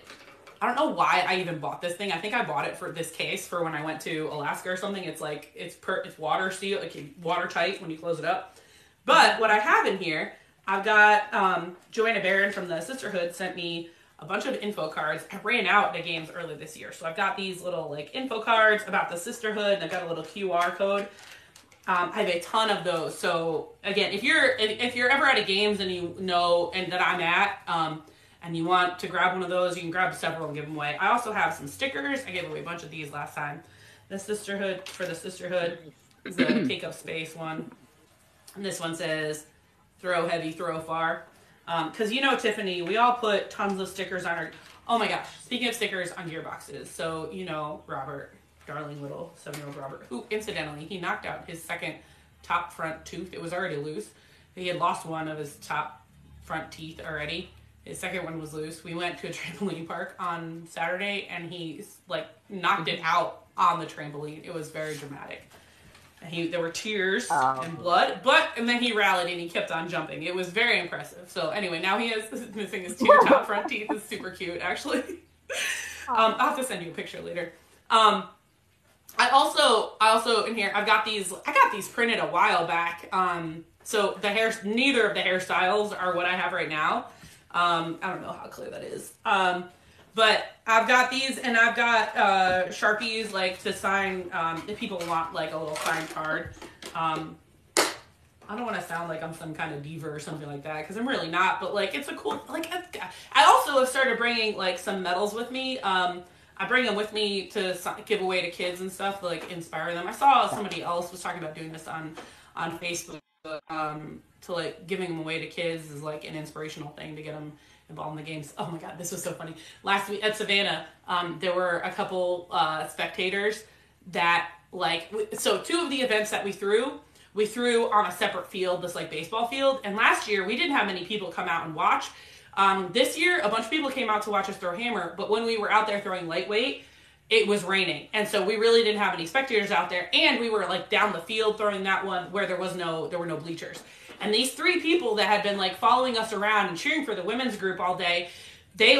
I don't know why I even bought this thing. I think I bought it for this case for when I went to Alaska or something. It's like, it's water seal, like watertight when you close it up. But what I have in here, I've got Joanna Barron from the Sisterhood sent me a bunch of info cards. I ran out at the games early this year. So I've got these little like info cards about the Sisterhood, and I've got a little QR code. I have a ton of those. So again, if you're ever at a games and you know, and that I'm at, and you want to grab one of those, you can grab several and give them away. I also have some stickers. I gave away a bunch of these last time. The Sisterhood, for the Sisterhood, is the take up space one. And this one says, throw heavy, throw far. Because Tiffany, we all put tons of stickers on our, oh my gosh, speaking of stickers on gearboxes. So, Robert, darling little 7-year-old Robert, who incidentally, he knocked out his second top front tooth. It was already loose. He had lost one of his top front teeth already. His second one was loose. We went to a trampoline park on Saturday, and he knocked it out on the trampoline. It was very dramatic. And there were tears and blood, and then he rallied and he kept on jumping. It was very impressive. So anyway, now he is missing his 2 top front teeth. It's super cute, actually. I'll have to send you a picture later. I also in here, I got these printed a while back. So neither of the hairstyles are what I have right now. I don't know how clear that is. But I've got these, and I've got Sharpies to sign if people want a little signed card. I don't want to sound like I'm some kind of diva or something like that, because I'm really not. But it's a cool I also have started bringing some medals with me. I bring them with me to give away to kids and stuff to inspire them. I saw somebody else was talking about doing this on Facebook. To giving them away to kids is an inspirational thing to get them involved in the games. Oh my god, this was so funny. Last week at Savannah, there were a couple spectators that so 2 of the events that we threw on a separate field, this baseball field. And last year we didn't have many people come out and watch. This year a bunch of people came out to watch us throw hammer, but when we were out there throwing lightweight, it was raining, and so we really didn't have any spectators out there, and we were like down the field throwing that one where there were no bleachers. And these three people that had been like following us around and cheering for the women's group all day, they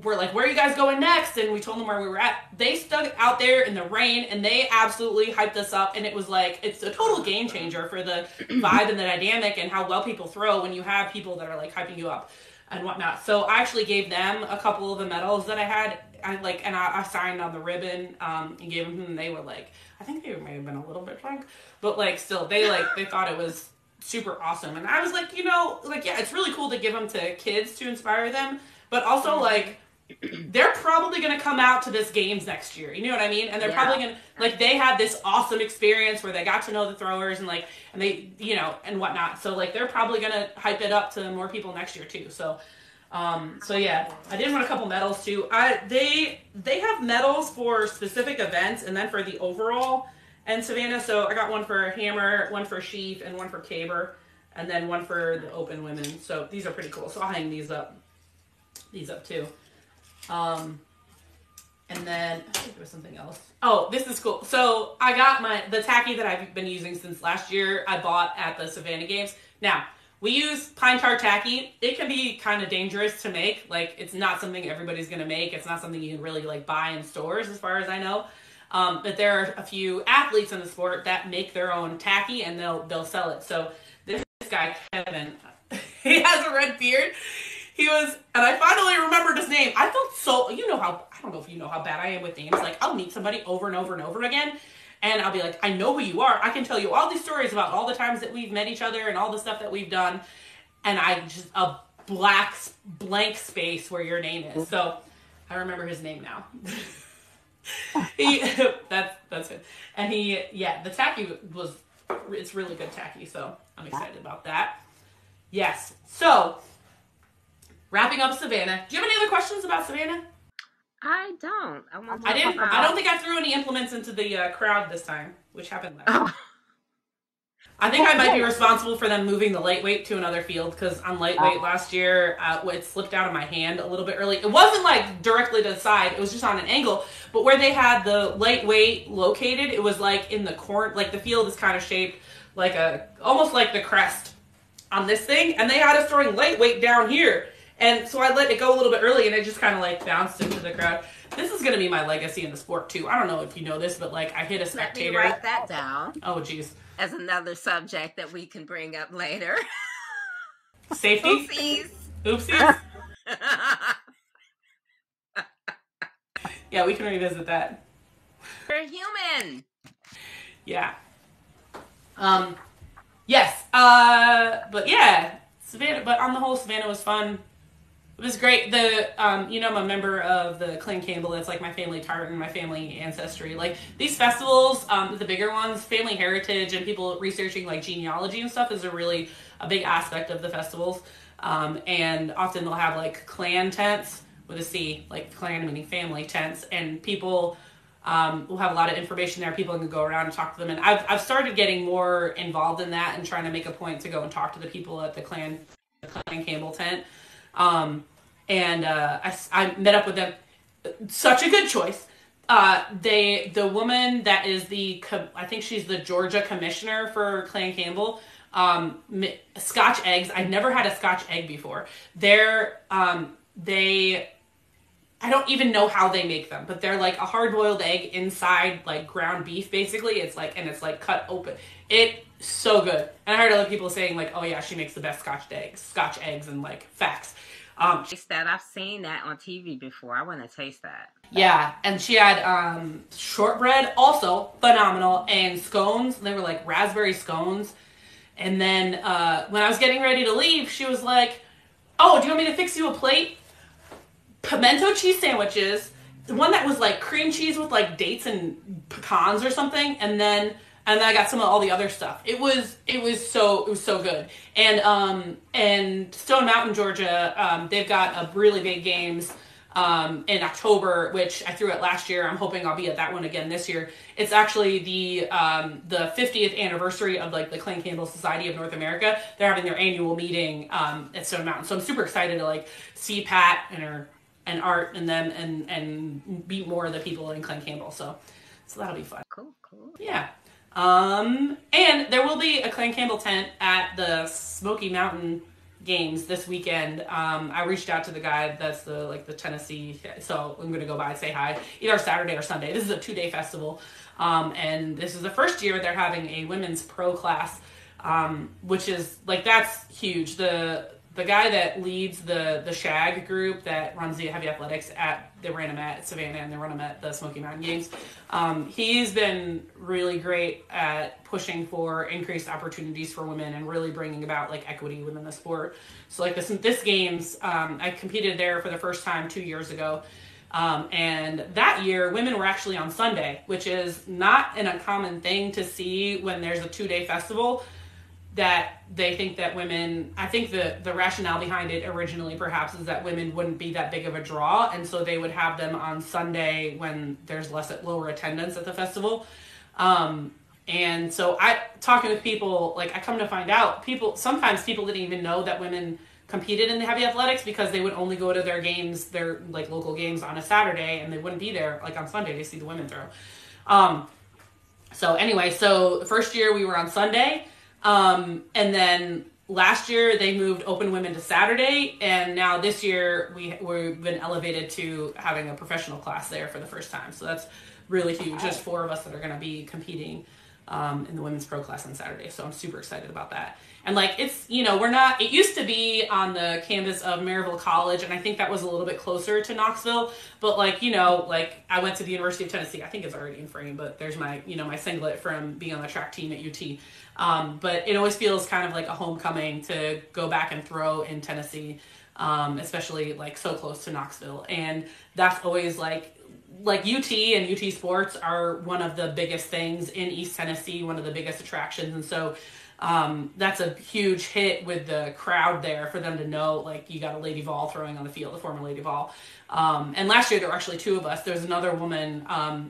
were like, where are you guys going next? And we told them where we were at. They stuck out there in the rain, and they absolutely hyped us up. And it was like, it's a total game changer for the vibe and the dynamic and how well people throw when you have people that are like hyping you up and whatnot. So I actually gave them a couple of the medals that I had. I signed on the ribbon and gave them, and they were like, I think they may have been a little bit drunk, but like still they thought it was super awesome. And I was like, yeah, it's really cool to give them to kids to inspire them, but also like they're probably going to come out to this games next year. You know what I mean? And they're probably going to, they had this awesome experience where they got to know the throwers and they, and whatnot. So they're probably going to hype it up to more people next year too. So yeah, I did win a couple medals too. They have medals for specific events and then for the overall and Savannah. So I got one for Hammer, one for Sheaf, and one for Caber, and then one for the Open Women. So these are pretty cool. So I'll hang these up too. And then I think there was something else. Oh, this is cool. So I got the tacky that I've been using since last year. I bought at the Savannah Games. Now, we use pine tar tacky. It can be kind of dangerous to make. It's not something everybody's going to make. It's not something you can really buy in stores as far as I know. But there are a few athletes in the sport that make their own tacky and they'll sell it. So this guy, Kevin, he has a red beard. He was, and I finally remembered his name. I felt so, I don't know if you know how bad I am with names. Like, I'll meet somebody over and over and over again, and I'll be like, I know who you are. I can tell you all these stories about all the times that we've met each other and all the stuff that we've done, and I just, a blank space where your name is. So, I remember his name now. That's it. And the tacky it's really good tacky, so I'm excited about that. Yes. So, wrapping up Savannah. Do you have any other questions about Savannah? I don't. I don't think I threw any implements into the crowd this time, which happened last time. I think I might be responsible for them moving the lightweight to another field, because on lightweight last year, it slipped out of my hand a little bit early. It wasn't like directly to the side, it was just on an angle, but where they had the lightweight located, it was like in the corner, like the field is kind of shaped like almost like the crest on this thing, and they had us throwing lightweight down here. And so I let it go a little bit early, and it just kind of like bounced into the crowd. This is going to be my legacy in the sport too. I don't know if you know this, but like I hit a spectator. Let me write that down. Oh, geez. As another subject that we can bring up later. Safety? Oopsies. Yeah, we can revisit that. We're human. Yeah. Yes. But yeah, Savannah. But on the whole, Savannah was fun. It was great. I'm a member of the Clan Campbell. It's like my family tartan, my family ancestry. Like these festivals, the bigger ones, family heritage, and people researching like genealogy and stuff is a big aspect of the festivals. And often they'll have like clan tents with a C, like clan meaning family tents, and people will have a lot of information there. People can go around and talk to them. And I've started getting more involved in that and trying to make a point to go and talk to the people at the Clan Campbell tent. I met up with them. Such a good choice. The woman that is I think she's the Georgia commissioner for Clan Campbell. Scotch eggs. I'd never had a Scotch egg before. I don't even know how they make them, but they're like a hard-boiled egg inside like ground beef, basically. It's like cut open. It's so good. And I heard other people saying like, oh yeah, she makes the best Scotch eggs, and like facts. Taste that. I've seen that on TV before. I want to taste that. Yeah, and she had shortbread, also phenomenal, and scones. They were like raspberry scones. And then when I was getting ready to leave, she was like, oh, do you want me to fix you a plate? Pimento cheese sandwiches, the one that was like cream cheese with like dates and pecans or something, and then I got some of all the other stuff. It was so good. And Stone Mountain, Georgia, they've got a really big games in October, which I threw it last year. I'm hoping I'll be at that one again this year. It's actually the 50th anniversary of like the Clan Campbell Society of North America. They're having their annual meeting at Stone Mountain, so I'm super excited to like see Pat and Art and them and meet more of the people in Clan Campbell. So that'll be fun. Cool. Yeah. And there will be a Clan Campbell tent at the Smoky Mountain Games this weekend. I reached out to the guy that's the Tennessee, so I'm gonna go by and say hi either Saturday or Sunday. This is a 2-day festival, and this is the first year they're having a women's pro class, which is like, that's huge. The guy that leads the Shag group that runs the heavy athletics they ran them at Savannah and they run them at the Smoky Mountain Games. He's been really great at pushing for increased opportunities for women and really bringing about like equity within the sport. So like this games, I competed there for the first time 2 years ago. And that year women were actually on Sunday, which is not an uncommon thing to see when there's a 2-day festival. That they think that women, I think the rationale behind it originally perhaps is that women wouldn't be that big of a draw, and so they would have them on Sunday when there's lower attendance at the festival. And so talking with people, like I come to find out, sometimes people didn't even know that women competed in the heavy athletics because they would only go to their games, their like local games on a Saturday, and they wouldn't be there like on Sunday to see the women throw. So anyway, the first year we were on Sunday. And then last year they moved open women to Saturday, and now this year we've been elevated to having a professional class there for the first time. So that's really huge. There's 4 of us that are going to be competing in the women's pro class on Saturday. So I'm super excited about that. And like, it's, you know, it used to be on the campus of Maryville College, and I think that was a little bit closer to Knoxville, but like, you know, like I went to the University of Tennessee. I think it's already in frame, but there's my, you know, my singlet from being on the track team at UT. But it always feels kind of like a homecoming to go back and throw in Tennessee, especially like so close to Knoxville. And that's always like UT and UT sports are one of the biggest things in East Tennessee, one of the biggest attractions. And so that's a huge hit with the crowd there for them to know, like, you got a Lady Vol throwing on the field, a former Lady Vol. And last year there were actually two of us. There was another woman,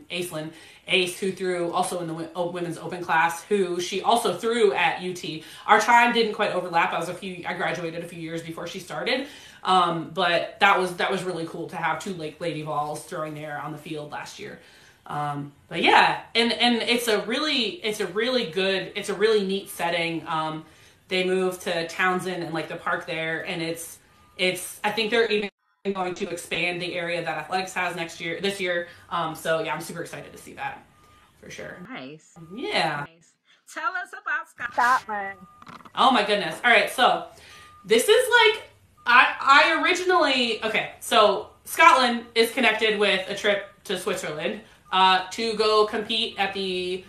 Ace, who threw also in the women's open class, who she also threw at UT. Our time didn't quite overlap. I graduated a few years before she started. But that was really cool to have two Lady Vols throwing there on the field last year. But yeah, and it's a really neat setting. They moved to Townsend and like the park there, and it's I think they're even going to expand the area that athletics has this year. So yeah, I'm super excited to see that for sure. Nice. Yeah. Nice. Tell us about Scotland. Oh my goodness. All right. So this is like, I originally, okay. So Scotland is connected with a trip to Switzerland, to go compete at the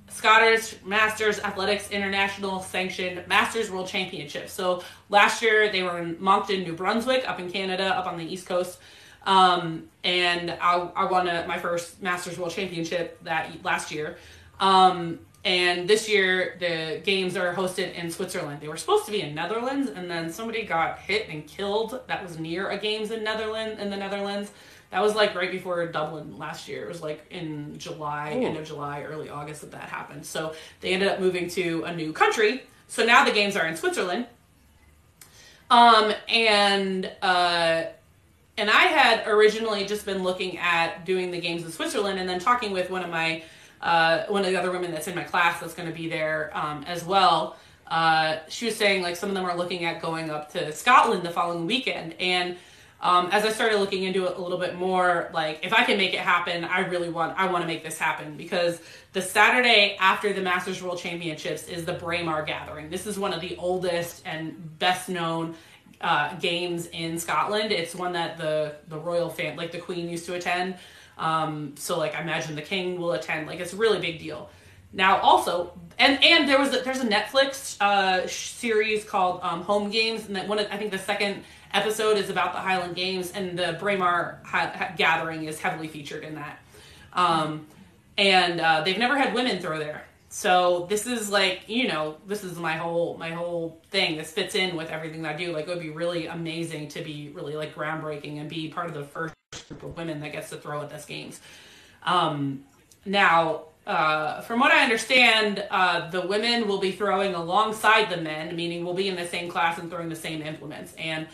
Scottish Masters Athletics International Sanctioned Masters World Championships. So last year they were in Moncton, New Brunswick, up in Canada, up on the East Coast. And I won my first Masters World Championship last year. And this year the games are hosted in Switzerland. They were supposed to be in Netherlands, and then somebody got hit and killed that was near a games in the Netherlands. That was like right before Dublin last year. It was like in July, end of July, early August that happened. So they ended up moving to a new country. So now the games are in Switzerland. And I had originally just been looking at doing the games in Switzerland, and then talking with one of the other women that's in my class that's going to be there as well. She was saying like some of them are looking at going up to Scotland the following weekend. And as I started looking into it a little bit more, like if I can make it happen, I want to make this happen, because the Saturday after the Masters World Championships is the Braemar Gathering. This is one of the oldest and best known games in Scotland. It's one that the royal family, like the Queen, used to attend. So like I imagine the King will attend. Like it's a really big deal. Now also, and there's a Netflix series called Home Games, and that I think the second episode is about the Highland Games, and the Braemar Gathering is heavily featured in that. And they've never had women throw there. So this is like, you know, this is my whole thing. This fits in with everything that I do. Like it would be really amazing to be really like groundbreaking and be part of the first group of women that gets to throw at this games. Now, from what I understand, the women will be throwing alongside the men, meaning we'll be in the same class and throwing the same implements. And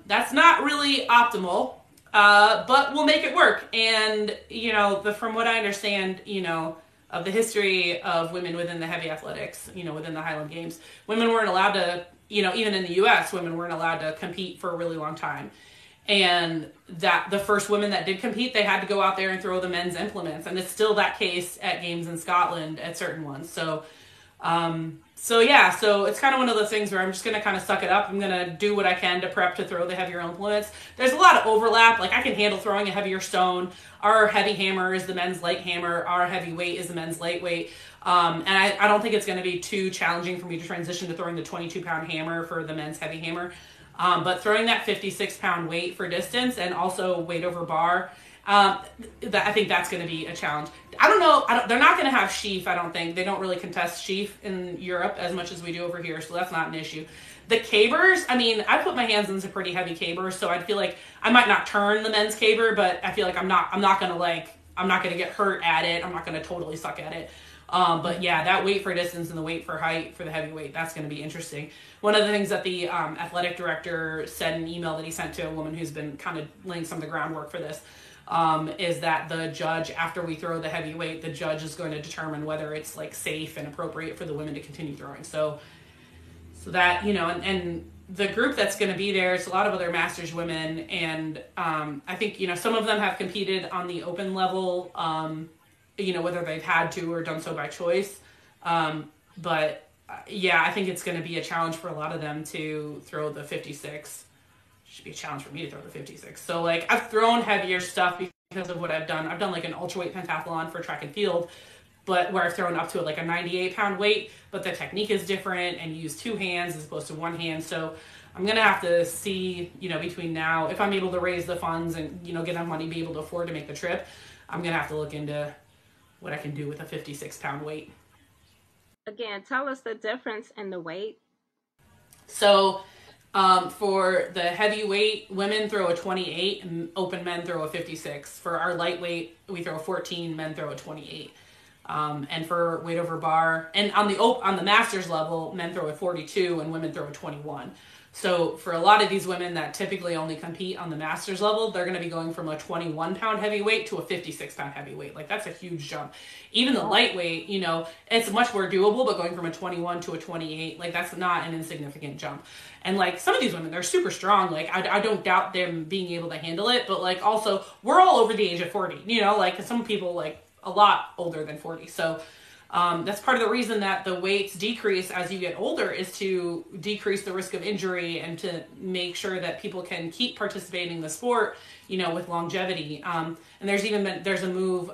that's not really optimal, but we'll make it work. And, you know, from what I understand, you know, of the history of women within the heavy athletics, you know, within the Highland Games, women weren't allowed to, you know, even in the U.S., women weren't allowed to compete for a really long time. And that the first women that did compete, they had to go out there and throw the men's implements. And it's still that case at games in Scotland at certain ones. So it's kind of one of those things where I'm just going to kind of suck it up. I'm going to do what I can to prep to throw the heavier implements. There's a lot of overlap. Like I can handle throwing a heavier stone. Our heavy hammer is the men's light hammer. Our heavy weight is the men's lightweight. And I don't think it's going to be too challenging for me to transition to throwing the 22-pound hammer for the men's heavy hammer. But throwing that 56-pound weight for distance and also weight over bar, I think that's going to be a challenge. I don't know. They're not going to have sheaf, I don't think. They don't really contest sheaf in Europe as much as we do over here, so that's not an issue. The cabers, I mean, I put my hands into pretty heavy cabers, so I feel like I might not turn the men's caber, but I feel like I'm not going to get hurt at it. I'm not going to totally suck at it. But yeah, that weight for distance and the weight for height for the heavyweight, that's going to be interesting. One of the things that the athletic director said in an email that he sent to a woman who's been kind of laying some of the groundwork for this, is that the judge, after we throw the heavyweight, the judge is going to determine whether it's like safe and appropriate for the women to continue throwing. So that, you know, and the group that's going to be there, it's a lot of other masters women. And I think, you know, some of them have competed on the open level whether they've had to or done so by choice. But yeah, I think it's going to be a challenge for a lot of them to throw the 56. Should be a challenge for me to throw the 56. So like I've thrown heavier stuff because of what I've done. I've done like an ultraweight pentathlon for track and field, but where I've thrown up to like a 98-pound weight, but the technique is different and you use two hands as opposed to one hand. So I'm going to have to see, between now, if I'm able to raise the funds and, get enough money, be able to afford to make the trip, I'm going to have to look into what I can do with a 56-pound weight. Again, tell us the difference in the weight. So for the heavyweight, women throw a 28 and open men throw a 56. For our lightweight, we throw a 14, men throw a 28. And for weight over bar, and on the masters level, men throw a 42 and women throw a 21. So for a lot of these women that typically only compete on the masters level, they're going to be going from a 21-pound heavyweight to a 56-pound heavyweight. Like that's a huge jump. Even the lightweight, it's much more doable, but going from a 21 to a 28, like that's not an insignificant jump. And like some of these women, they're super strong. Like I don't doubt them being able to handle it, but like also we're all over the age of 40, like some people like a lot older than 40. So that's part of the reason that the weights decrease as you get older is to decrease the risk of injury and to make sure that people can keep participating in the sport, with longevity. And there's a move,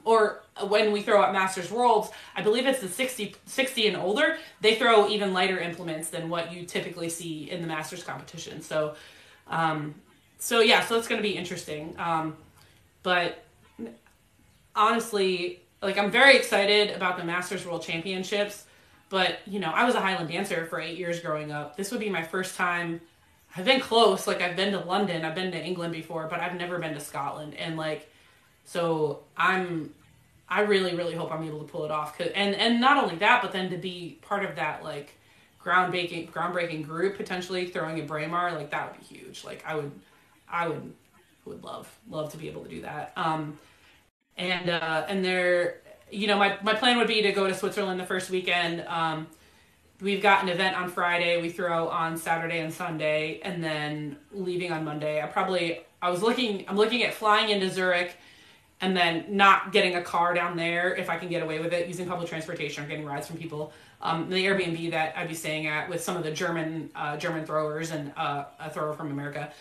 or when we throw at Masters Worlds, I believe it's the 60 and older, they throw even lighter implements than what you typically see in the Masters competition. So it's going to be interesting. But honestly, like I'm very excited about the Masters World Championships, but I was a Highland dancer for 8 years growing up. This would be my first time. I've been close, like I've been to London, I've been to England before, but I've never been to Scotland. And like, so I really, really hope I'm able to pull it off. And not only that, but then to be part of that like groundbreaking group potentially throwing in Braemar, like that would be huge. Like I would love to be able to do that. And there, my plan would be to go to Switzerland the first weekend. We've got an event on Friday. We throw on Saturday and Sunday, and then leaving on Monday. I'm looking at flying into Zurich and then not getting a car down there if I can get away with it, using public transportation or getting rides from people. The Airbnb that I'd be staying at with some of the German throwers and a thrower from America.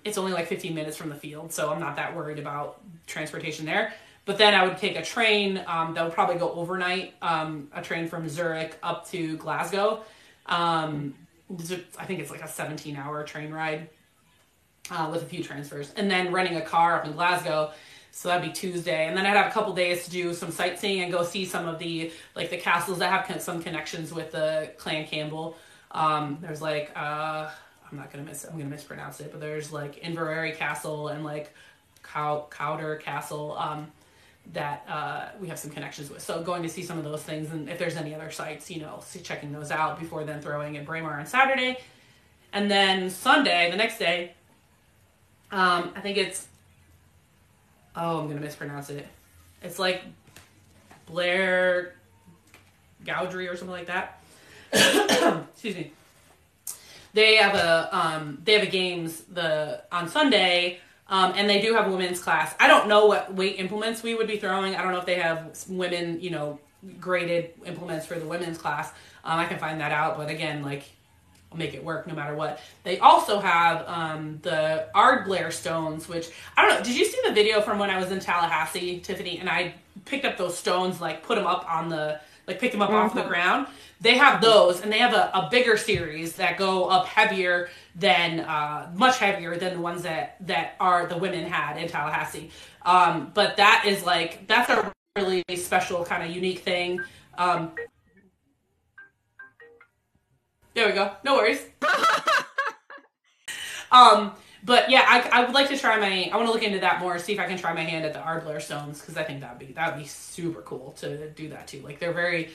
It's only like 15 minutes from the field, so I'm not that worried about transportation there. But then I would take a train that would probably go overnight, a train from Zurich up to Glasgow. I think it's like a 17-hour train ride with a few transfers. And then renting a car up in Glasgow, so that'd be Tuesday. And then I'd have a couple days to do some sightseeing and go see some of the castles that have some connections with the Clan Campbell. There's like... I'm going to mispronounce it, but there's like Inverary Castle and like Cowder Castle that we have some connections with. So going to see some of those things, and if there's any other sites, checking those out before then throwing at Braemar on Saturday. And then Sunday, the next day, I think it's, I'm going to mispronounce it. It's like Blair Gowdry or something like that. Excuse me. They have a games on Sunday, and they do have a women's class. I don't know what weight implements we would be throwing. I don't know if they have women, graded implements for the women's class. I can find that out, but again, like I'll make it work no matter what. They also have the Ardblair stones, which I don't know. Did you see the video from when I was in Tallahassee, Tiffany? And I picked up those stones, like put them up on the. Like pick them up off the ground. They have those, and they have a bigger series that go up heavier than, much heavier than the ones that are the women had in Tallahassee. But that is that's a really special kind of unique thing. There we go. No worries. But yeah, I would like to try I want to look into that more, see if I can try my hand at the Ardblair stones, because I think that would be super cool to do that too. Like they're really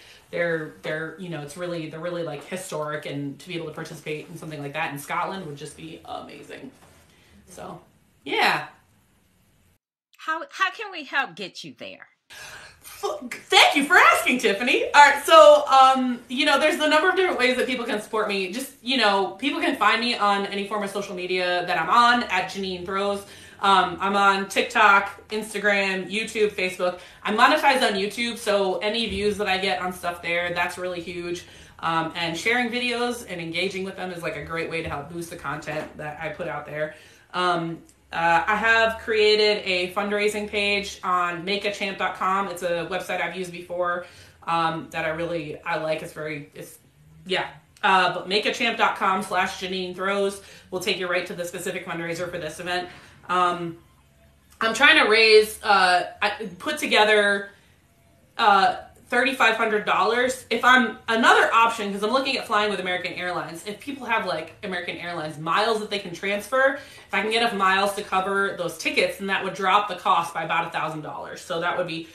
like historic, and to be able to participate in something like that in Scotland would just be amazing. So yeah. How can we help get you there? Thank you for asking, Tiffany. All right, so, there's a number of different ways that people can support me. Just, people can find me on any form of social media that I'm on, at JanineThrows. I'm on TikTok, Instagram, YouTube, Facebook. I monetize on YouTube, so any views that I get on stuff there, that's really huge. And sharing videos and engaging with them is like a great way to help boost the content that I put out there. I have created a fundraising page on makeachamp.com. It's a website I've used before that I like. But makeachamp.com/JanineThrows will take you right to the specific fundraiser for this event. I'm trying to raise, I put together $3,500. If I'm another option, because I'm looking at flying with American Airlines, if people have like American Airlines miles that they can transfer, if I can get enough miles to cover those tickets, then that would drop the cost by about $1,000. So that would be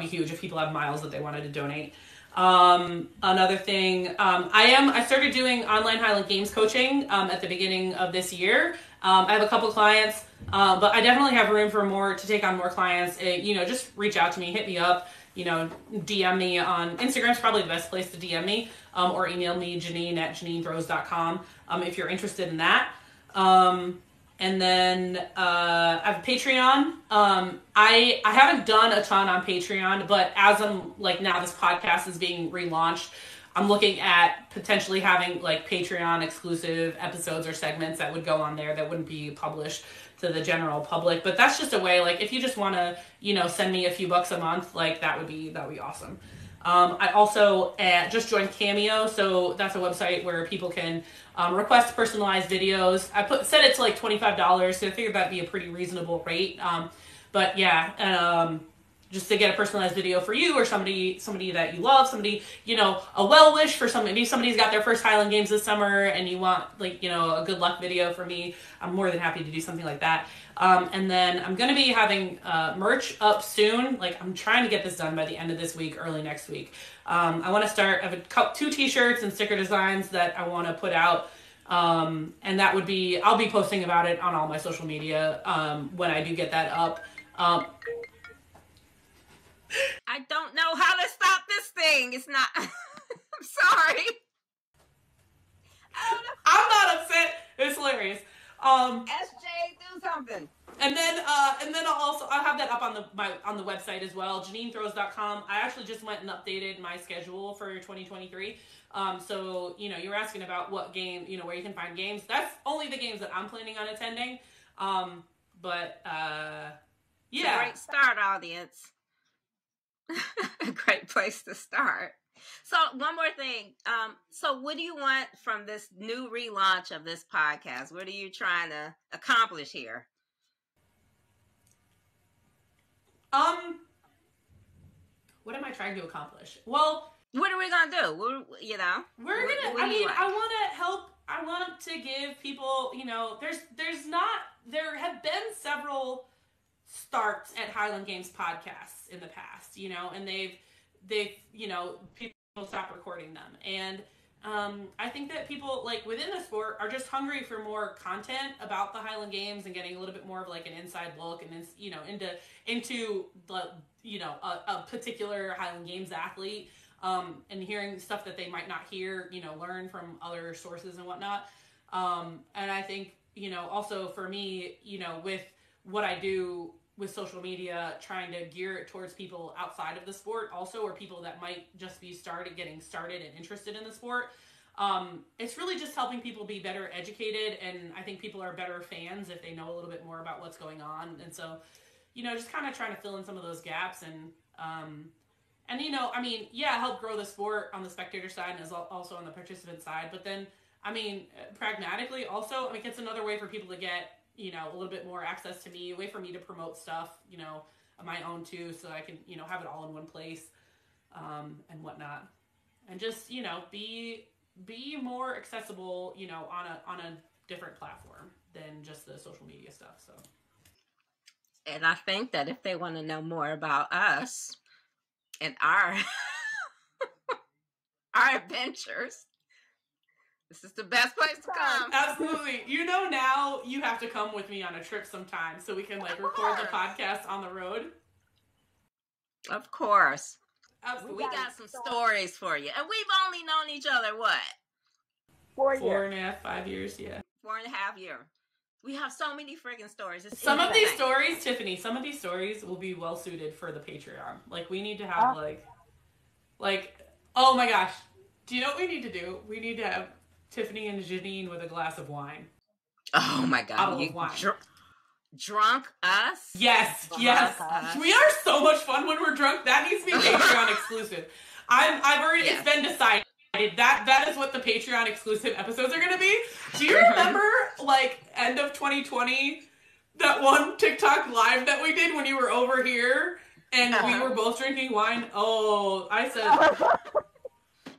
huge if people have miles that they wanted to donate. Another thing, I started doing online Highland Games coaching at the beginning of this year. I have a couple clients, but I definitely have room for more, to take on more clients. Just reach out to me, hit me up. DM me on Instagram's probably the best place to DM me, or email me, Janine@JanineThrows.com, if you're interested in that. And then I have a Patreon. I haven't done a ton on Patreon, but as I'm now this podcast is being relaunched, I'm looking at potentially having like Patreon exclusive episodes or segments that would go on there that wouldn't be published to the general public. But that's just a way, if you just want to, send me a few bucks a month, that would be awesome. I also just joined Cameo, so that's a website where people can request personalized videos. Said it's like $25, so I figured that'd be a pretty reasonable rate. But yeah, just to get a personalized video for you or somebody that you love, a well wish for somebody. Maybe somebody's got their first Highland Games this summer and you want a good luck video for me. I'm more than happy to do something like that. And then I'm going to be having merch up soon. I'm trying to get this done by the end of this week, early next week. I want to start. I have 2 t-shirts and sticker designs that I want to put out. And that would be, I'll be posting about it on all my social media when I do get that up. I don't know how to stop this thing. It's not. I'm sorry. I don't know. I'm not upset. It's hilarious. SJ, do something. And then I'll have that up on the website as well, JanineThrows.com. I actually just went and updated my schedule for 2023. So you were asking about what game, where you can find games. That's only the games that I'm planning on attending. Yeah. It's a great start, audience. A great place to start. So one more thing. So what do you want from this new relaunch of this podcast? What are you trying to accomplish here? What am I trying to accomplish? Well, what are we gonna do? I want to help. I want to give people, there have been several starts at Highland Games podcasts in the past, and they've people stopped recording them. And I think that people within the sport are just hungry for more content about the Highland Games and getting a little bit more of an inside look and into the a particular Highland Games athlete, and hearing stuff that they might not hear, learn from other sources and whatnot. And I think also for me, with what I do with social media, trying to gear it towards people outside of the sport also, or people that might just be getting started and interested in the sport. It's really just helping people be better educated, and I think people are better fans if they know a little bit more about what's going on. And so, just kind of trying to fill in some of those gaps and help grow the sport on the spectator side and also on the participant side. But then, pragmatically also, it's another way for people to get a little bit more access to me, a way for me to promote stuff, of my own too, so I can, have it all in one place, and whatnot. And just, be more accessible, on a different platform than just the social media stuff. So. And I think that if they want to know more about us and our adventures, this is the best place to come. Absolutely. Now you have to come with me on a trip sometime so we can record the podcast on the road. Of course. Absolutely. We got some stories for you. And we've only known each other, what? 4.5, 5 years, yeah. 4.5 years. We have so many friggin' stories. Some of these stories, Tiffany, will be well suited for the Patreon. Like, we need to have, oh my gosh. Do you know what we need to do? We need to have Tiffany and Janine with a glass of wine. Oh my God. Bottle of wine. Drunk us? Yes. We are so much fun when we're drunk. That needs to be Patreon exclusive. I've already, it's been decided. That is what the Patreon exclusive episodes are going to be. Do you remember, end of 2020, that one TikTok live that we did when you were over here and we were both drinking wine? Oh, I said...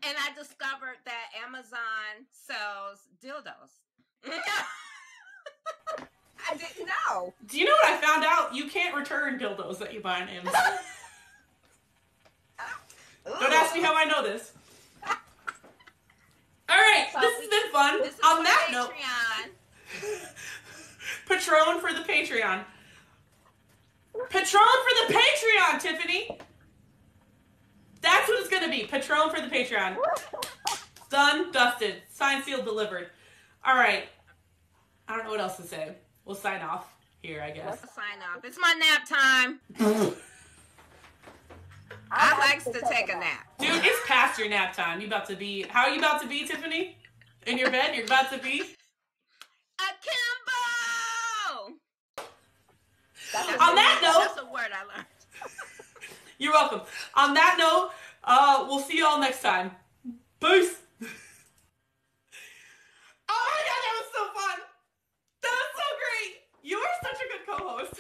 And I discovered that Amazon sells dildos. I didn't know. Do you know what I found out? You can't return dildos that you buy on Amazon. Don't ask me how I know this. All right, so this has been fun. On that note, Patron for the Patreon. Patron for the Patreon, Tiffany. That's what it's going to be. Patron for the Patreon. Done, dusted. Signed, sealed, delivered. All right. I don't know what else to say. We'll sign off here, I guess. Let's sign off. It's my nap time. I likes to take a nap. Dude, it's past your nap time. You about to be... How are you about to be, Tiffany? In your bed? You're about to be... Akimbo! On that note... That's a word I learned. You're welcome. On that note, we'll see y'all next time. Peace! Oh my God, that was so fun! That was so great! You are such a good co-host.